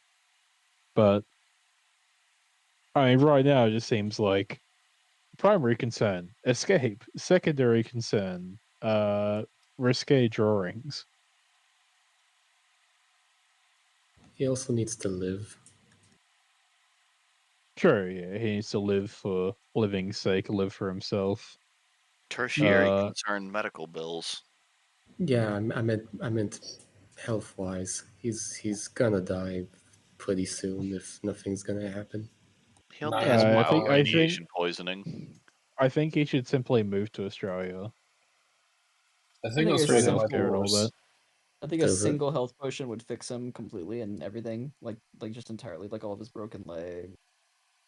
But I mean, right now it just seems like primary concern, escape, secondary concern, risque drawings. He also needs to live. Sure, yeah, he needs to live for living's sake, live for himself. Tertiary concern medical bills. Yeah, I meant health-wise. He's gonna die pretty soon if nothing's gonna happen. He only Nah, has I mild think radiation poisoning. I think he should simply move to Australia. I I think think a Australia might be Healthcare and all worse. that. I think a Does it? single health potion would fix him completely and everything, like just entirely, like all of his broken leg.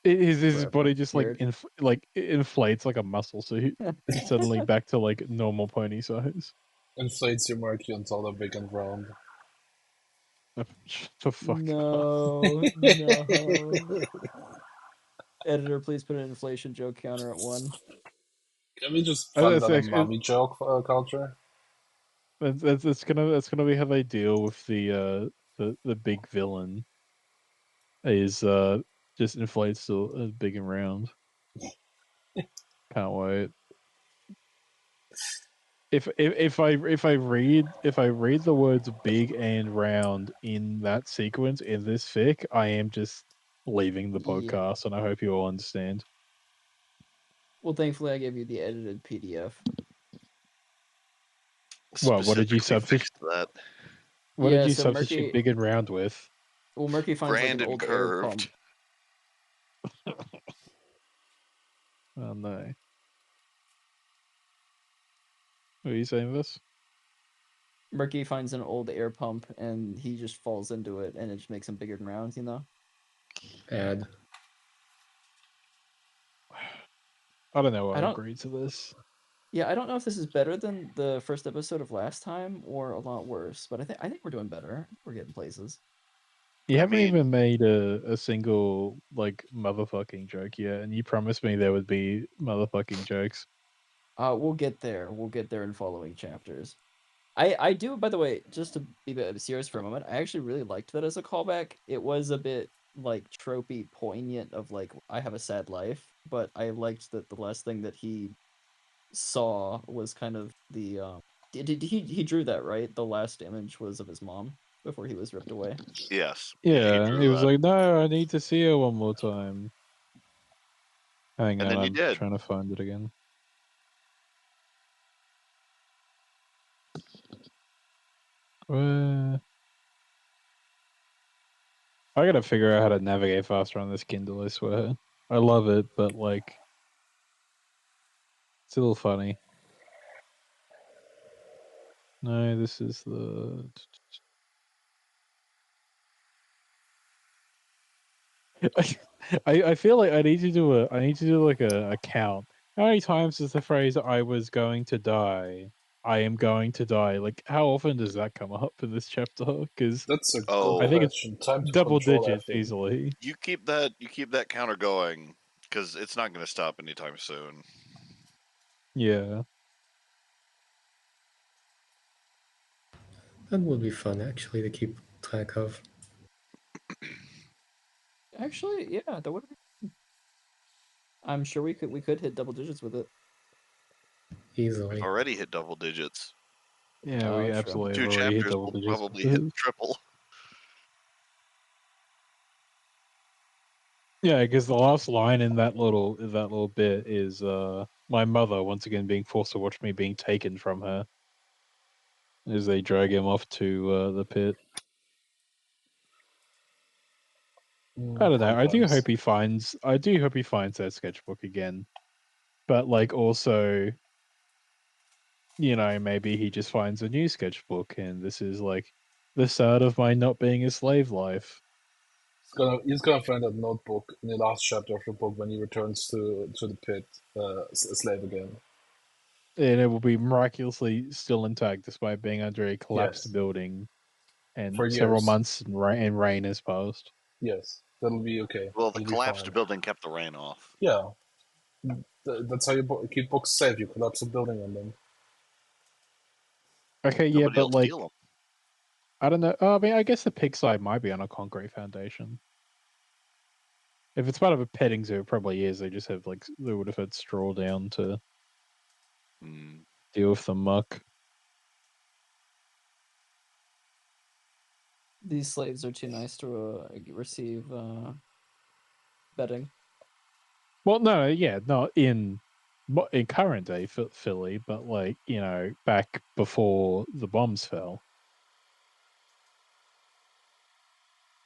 His Forever body just like cured. inflates like a muscle suit. He's suddenly back to like normal pony size. Inflates your mercury until they're big and round. Shut the fuck up. No, no. Editor, please put an inflation joke counter at 1. Can we just find that a That's mommy joke culture? that's gonna be how they deal with the big villain. Is just inflates to big and round. Can't wait. If I read the words big and round in that sequence in this fic, I am just leaving the Yeah. podcast, and I hope you all understand. Well, thankfully, I gave you the edited PDF. Well, what did you Specifically substitute? fixed that. What Yeah, did you so substitute Murky- big and round with? Well, Murky finds like Grand an and old air curved. pump. Oh no. What are you saying this? Murky finds an old air pump and he just falls into it, and it just makes him bigger than round. You know. Add. I don't know why I I don't- agreed to this. Yeah, I don't know if this is better than the first episode of last time or a lot worse, but I think we're doing better. We're getting places. You I haven't mean- even made a single like motherfucking joke yet, and you promised me there would be motherfucking jokes. We'll get there. We'll get there in following chapters. I do, by the way, just to be a bit serious for a moment, I actually really liked that as a callback. It was a bit like tropey, poignant of like I have a sad life, but I liked that the last thing that he saw was kind of the did he drew that, right? The last image was of his mom before he was ripped away. Yes. Yeah, drew he was that. like, "No, I need to see her one more time." Hang And on, then you I'm did. trying to find it again. I gotta figure out how to navigate faster on this Kindle, I swear. I love it, but like it's a little funny. No, this is the I feel like I need to do like a count. How many times is the phrase "I was going to die"? I am going to die. Like, how often does that come up in this chapter? Because That's a Oh. good I think it's question. Time to double control, I digits think. easily. You keep that counter going, because it's not going to stop anytime soon. Yeah. That would be fun, actually, to keep track of. Actually, yeah, that would be. I'm sure we could hit double digits with it. Easily. We've already hit double digits. Yeah, Oh, we true. absolutely 2 have already hit chapters double will digits. probably hit triple. Yeah, because the last line in that little bit is my mother once again being forced to watch me being taken from her as they drag him off to the pit. I don't know. I do hope he finds that sketchbook again. But like also, you know, maybe he just finds a new sketchbook and this is like the start of my not being a slave life. He's gonna find that notebook in the last chapter of the book when he returns to the pit, a slave again. And it will be miraculously still intact despite being under a collapsed Yes. building and For several years. months and rain has passed. Yes, that'll be okay. Well, the That'll be collapsed fine. building kept the rain off. Yeah, that's how you keep books safe. You collapse a building on them. Okay, yeah, Nobody but will like, steal them. I don't know. I mean, I guess the pig side might be on a concrete foundation. If it's part of a petting zoo, it probably is. They just have like they would have had straw down to deal with the muck. These slaves are too nice to receive bedding. Well, no, yeah, not in current day Philly, but like you know, back before the bombs fell.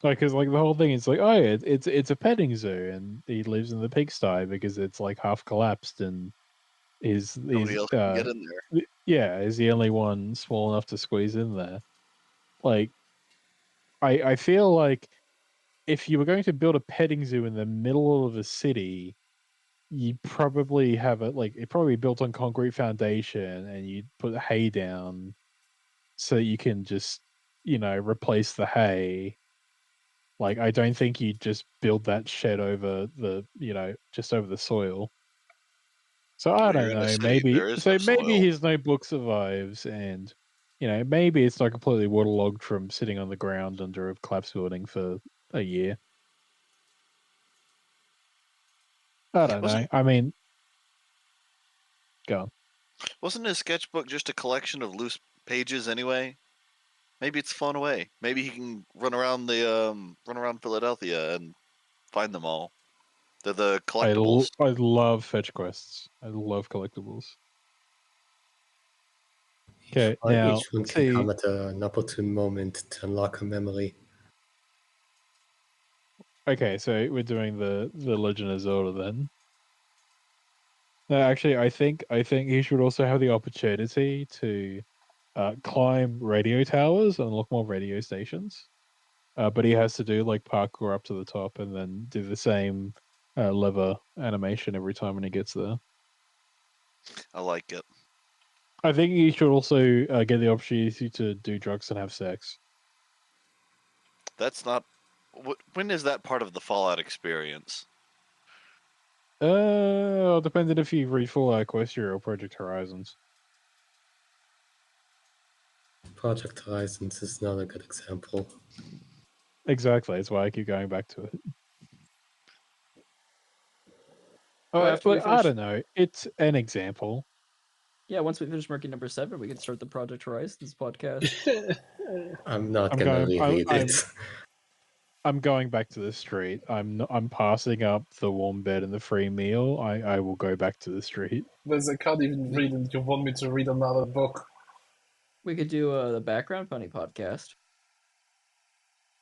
Like, cause like the whole thing is like, oh yeah, it's a petting zoo, and he lives in the pigsty because it's like half collapsed, and Nobody else can get in there. yeah, is the only one small enough to squeeze in there. Like, I feel like if you were going to build a petting zoo in the middle of a city, you probably have it probably built on concrete foundation, and you put hay down so you can just replace the hay. Like, I don't think you just build that shed over just over the soil. So I Well, don't you're in a know. city, there is no Maybe soil. his notebook survives, and maybe it's not completely waterlogged from sitting on the ground under a collapsed building for a year. I don't know. I mean, go on. Wasn't his sketchbook just a collection of loose pages anyway? Maybe it's flown away. Maybe he can run around Philadelphia and find them all. They're the I collectibles. love fetch quests. I love collectibles. Okay, Each now each one let's can see. come at an opportune moment to unlock a memory. Okay, so we're doing the Legend of Zelda then. No, actually, I think he should also have the opportunity to climb radio towers and unlock more radio stations. But he has to do like parkour up to the top and then do the same lever animation every time when he gets there. I like it. I think he should also get the opportunity to do drugs and have sex. That's not. When is that part of the Fallout experience? Depending if you read Fallout Equestria or Project Horizons. Project Horizons is not a good example. Exactly, that's why I keep going back to it. Well, after we But I finish, don't know. It's an example. yeah, once we finish marking number 7, we can start the Project Horizons podcast. I'm not I'm gonna going. reread it. I'm going back to the street. I'm passing up the warm bed and the free meal. I will go back to the street. But I can't even read, and you want me to read another book? We could do the Background Funny podcast.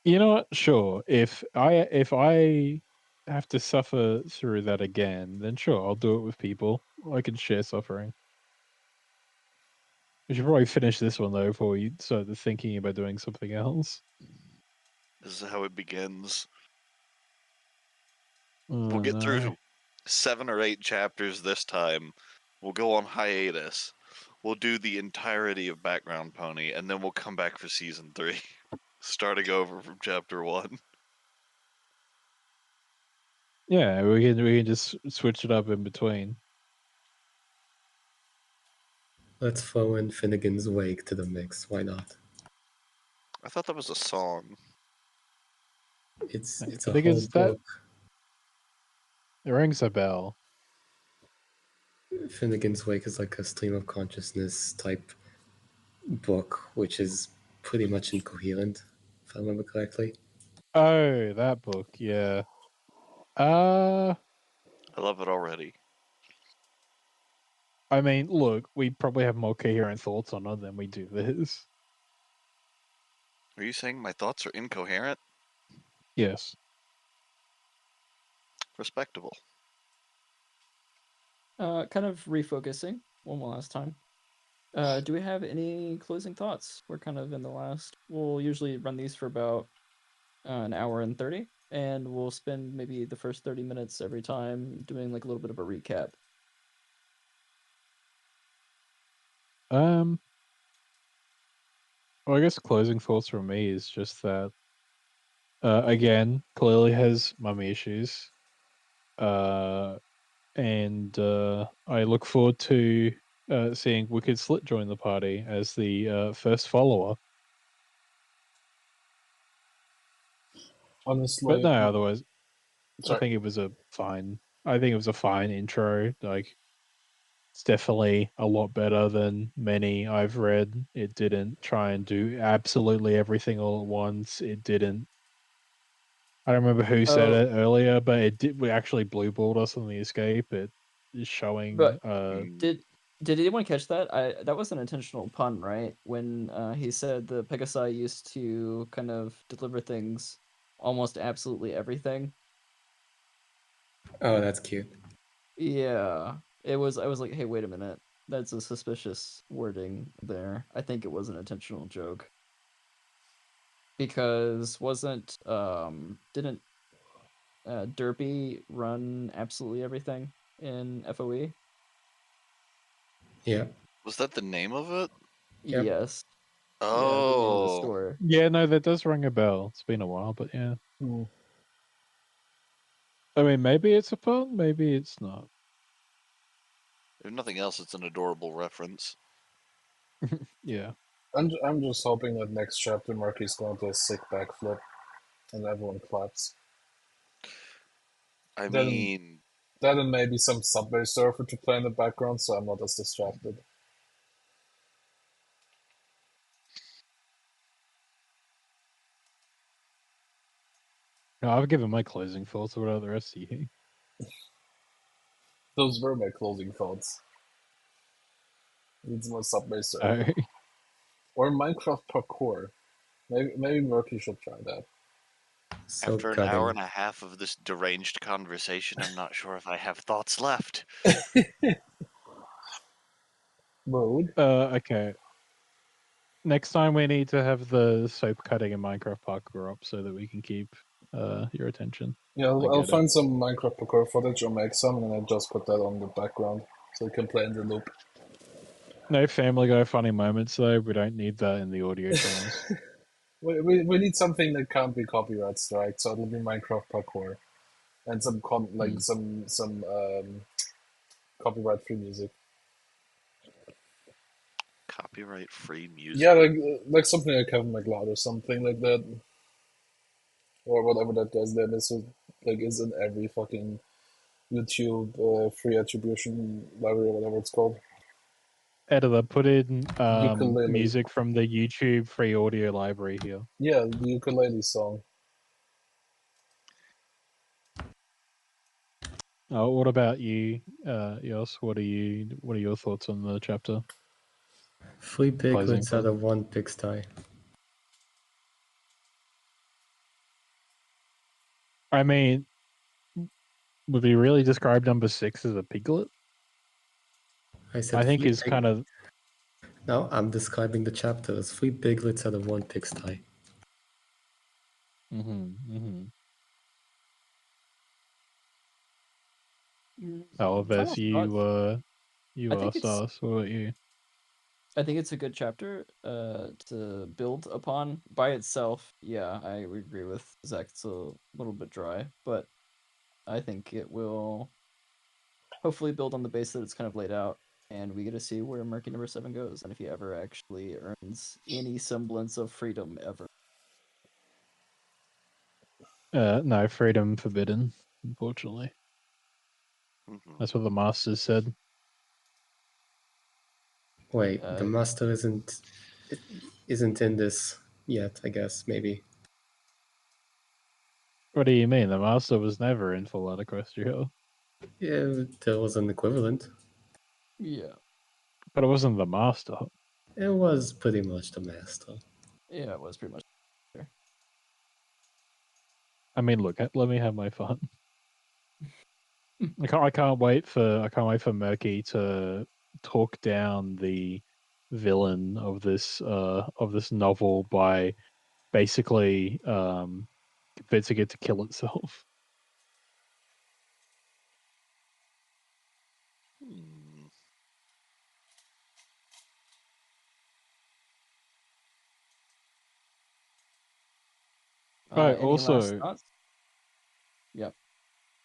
You know what? Sure. If I have to suffer through that again, then sure, I'll do it with people. I can share suffering. We should probably finish this one though before we start thinking about doing something else. This is how it begins. Oh, We'll get no. through 7 or 8 chapters this time. We'll go on hiatus. We'll do the entirety of Background Pony, and then we'll come back for season 3, starting over from chapter 1. Yeah, we can just switch it up in between. Let's throw in Finnegan's Wake to the mix. Why not? I thought that was a song. It's I a think whole it's that. book. It rings a bell. Finnegan's Wake is like a stream of consciousness type book, which is pretty much incoherent, if I remember correctly. Oh, that book. Yeah. I love it already. I mean, look, we probably have more coherent thoughts on it than we do this. Are you saying my thoughts are incoherent? Yes. Respectable. Kind of refocusing one last time. Do we have any closing thoughts? We're kind of in the last. We'll usually run these for about an hour and 30, and we'll spend maybe the first 30 minutes every time doing like a little bit of a recap. Well, I guess closing thoughts from me is just that, again, clearly has mummy issues. And I look forward to seeing Wicked Slit join the party as the first follower. Honestly, But no, otherwise, I sorry. think it was a fine. I think it was a fine intro. Like, it's definitely a lot better than many I've read. It didn't try and do absolutely everything all at once. It didn't. I don't remember who said Oh, it earlier, but it did. We actually blueballed us on the escape. It is showing. but did anyone catch that? That was an intentional pun, right? When he said the Pegasi used to kind of deliver things almost absolutely everything. Oh, that's cute. Yeah, it was. I was like, hey, wait a minute. That's a suspicious wording there. I think it was an intentional joke because wasn't didn't Derpy run absolutely everything in FOE? Yeah. Was that the name of it? Yep. Yes. Yeah, the name of the Oh. store. Yeah, no, that does ring a bell. It's been a while, but yeah. Hmm. I mean, maybe it's a pun, maybe it's not. If nothing else, it's an adorable reference. Yeah. I'm just hoping that next chapter Murky's going to a sick backflip and everyone claps. I Then mean, Then and maybe some Subway Surfer to play in the background so I'm not as distracted. No, I've given my closing thoughts. What about the rest of you? Those were my closing thoughts. Needs more Subway Surf. Oh. Or Minecraft parkour. Maybe Murky should try that. So After an cutting. hour and a half of this deranged conversation, I'm not sure if I have thoughts left. Mode? Okay. Next time we need to have the soap cutting and Minecraft parkour up so that we can keep your attention. Yeah, I I'll get it. find some Minecraft parkour footage or make some, and then I just put that on the background so it can play in the loop. No Family Guy funny moments though. We don't need that in the audio channels. We need something that can't be copyright strike, so it'll be Minecraft parkour, and some copyright free music. Copyright free music. Yeah, like something like Kevin MacLeod or something like that, or whatever that guy's name is. Is in every fucking YouTube free attribution library or whatever it's called. Editor, put in Ukulele. music from the YouTube free audio library here. Yeah, the ukulele song. Oh, what about you, Yos? What are your thoughts on the chapter? 3 Closing piglets out of 1 pigsty. I mean, would we really describe number 6 as a piglet? I said I think 3 is kind of. No, I'm describing the chapter as 3 piglets out of 1 pigsty. Oh, Vess, you I think asked us. What about you? I think it's a good chapter to build upon by itself. Yeah, I agree with Zach. It's a little bit dry, but I think it will hopefully build on the base that it's kind of laid out, and we get to see where Murky number 7 goes, and if he ever actually earns any semblance of freedom ever. No, freedom forbidden, unfortunately. Mm-hmm. That's what the masters said. Wait, the master isn't in this yet, I guess, maybe. What do you mean? The master was never in Full Out Equestria. Yeah, there was an equivalent. Yeah. But it wasn't the master. It was pretty much the master. Yeah, it was pretty much there. I mean, look, let me have my fun. I can't wait for Murky to talk down the villain of this novel by basically convincing it to kill itself. Right. Any last Also, thoughts? Yep.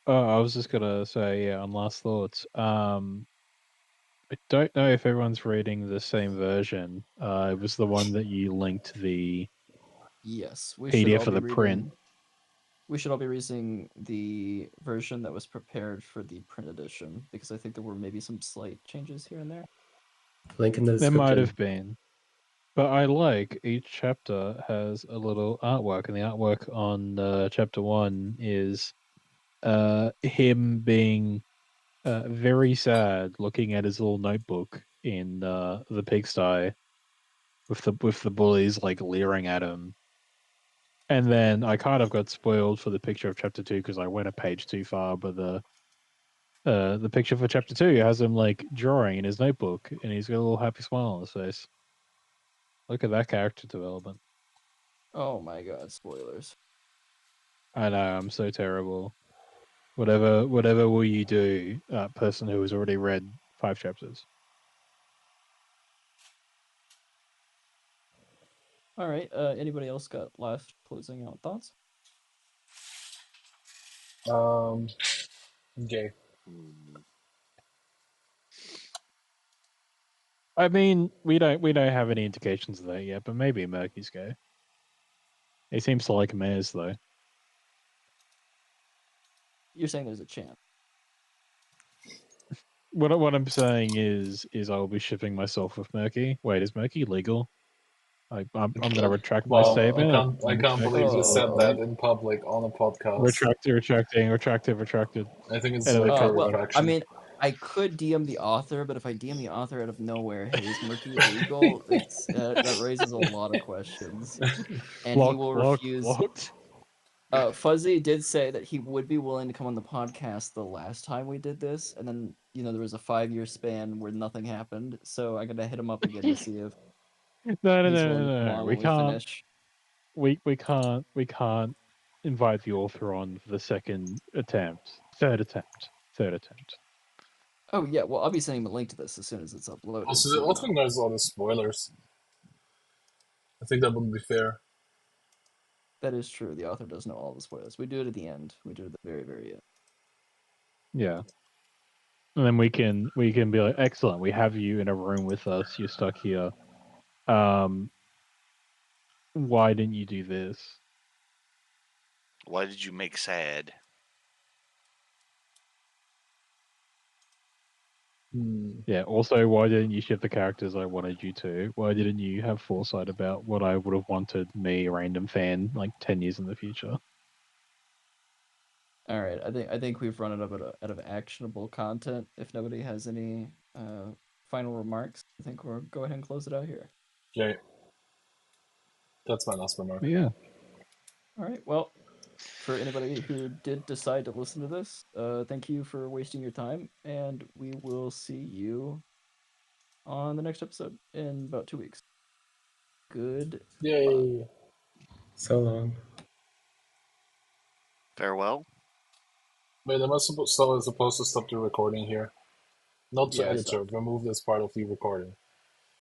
I was just gonna say, yeah, on last thoughts. I don't know if everyone's reading the same version. It was the one that you linked the Yes, we should PDF all for be the print. reading. We should all be reading the version that was prepared for the print edition because I think there were maybe some slight changes here and there. Link in the There description. might have been. But I like each chapter has a little artwork, and the artwork on chapter 1 is him being very sad, looking at his little notebook in the pigsty, with the bullies like leering at him. And then I kind of got spoiled for the picture of chapter 2 because I went a page too far. But the picture for chapter 2 has him like drawing in his notebook, and he's got a little happy smile on his face. Look at that character development. Oh my god, spoilers. I know, I'm so terrible. Whatever will you do, person who has already read 5 chapters? All right. Anybody else got last closing out thoughts? Gay. I mean, we don't have any indications of that yet, but maybe Murky's gay. He seems to like mares though. You're saying there's a chance. What I'm saying is I'll be shipping myself with Murky. Wait, is Murky legal? I'm going to retract my Wow, statement. I can't believe you said Oh. that in public on a podcast. Retracted. I think it's Edit late the for cut. Well, retraction. I mean, I could DM the author, but if I DM the author out of nowhere, hey, is Murky legal? It's that raises a lot of questions, and he will refuse. Blocked. Fuzzy did say that he would be willing to come on the podcast the last time we did this, and then there was a 5-year span where nothing happened. So I gotta hit him up again to see if No. he's willing to come on We when we can't. finish. We can't invite the author on for the third attempt. Oh yeah, well I'll be sending him a link to this as soon as it's uploaded. Also, so the you author know. knows all the spoilers. I think that wouldn't be fair. That is true. The author does know all the spoilers. We do it at the end. We do it at the very, very end. Yeah. And then we can be like, excellent. We have you in a room with us. You're stuck here. Why didn't you do this? Why did you make sad? Yeah. Also, why didn't you ship the characters I wanted you to? Why didn't you have foresight about what I would have wanted me, a random fan, like 10 years in the future? All right, I think we've run out of actionable content. If nobody has any final remarks, I think we'll go ahead and close it out here. Okay. That's my last remark. Yeah. All right. Well, for anybody who did decide to listen to this, thank you for wasting your time, and we will see you on the next episode in about 2 weeks. Good. Yay! So long. Farewell. Wait, am I supposed to stop the recording here? Not to Yeah, I editor. Remove this part of the recording.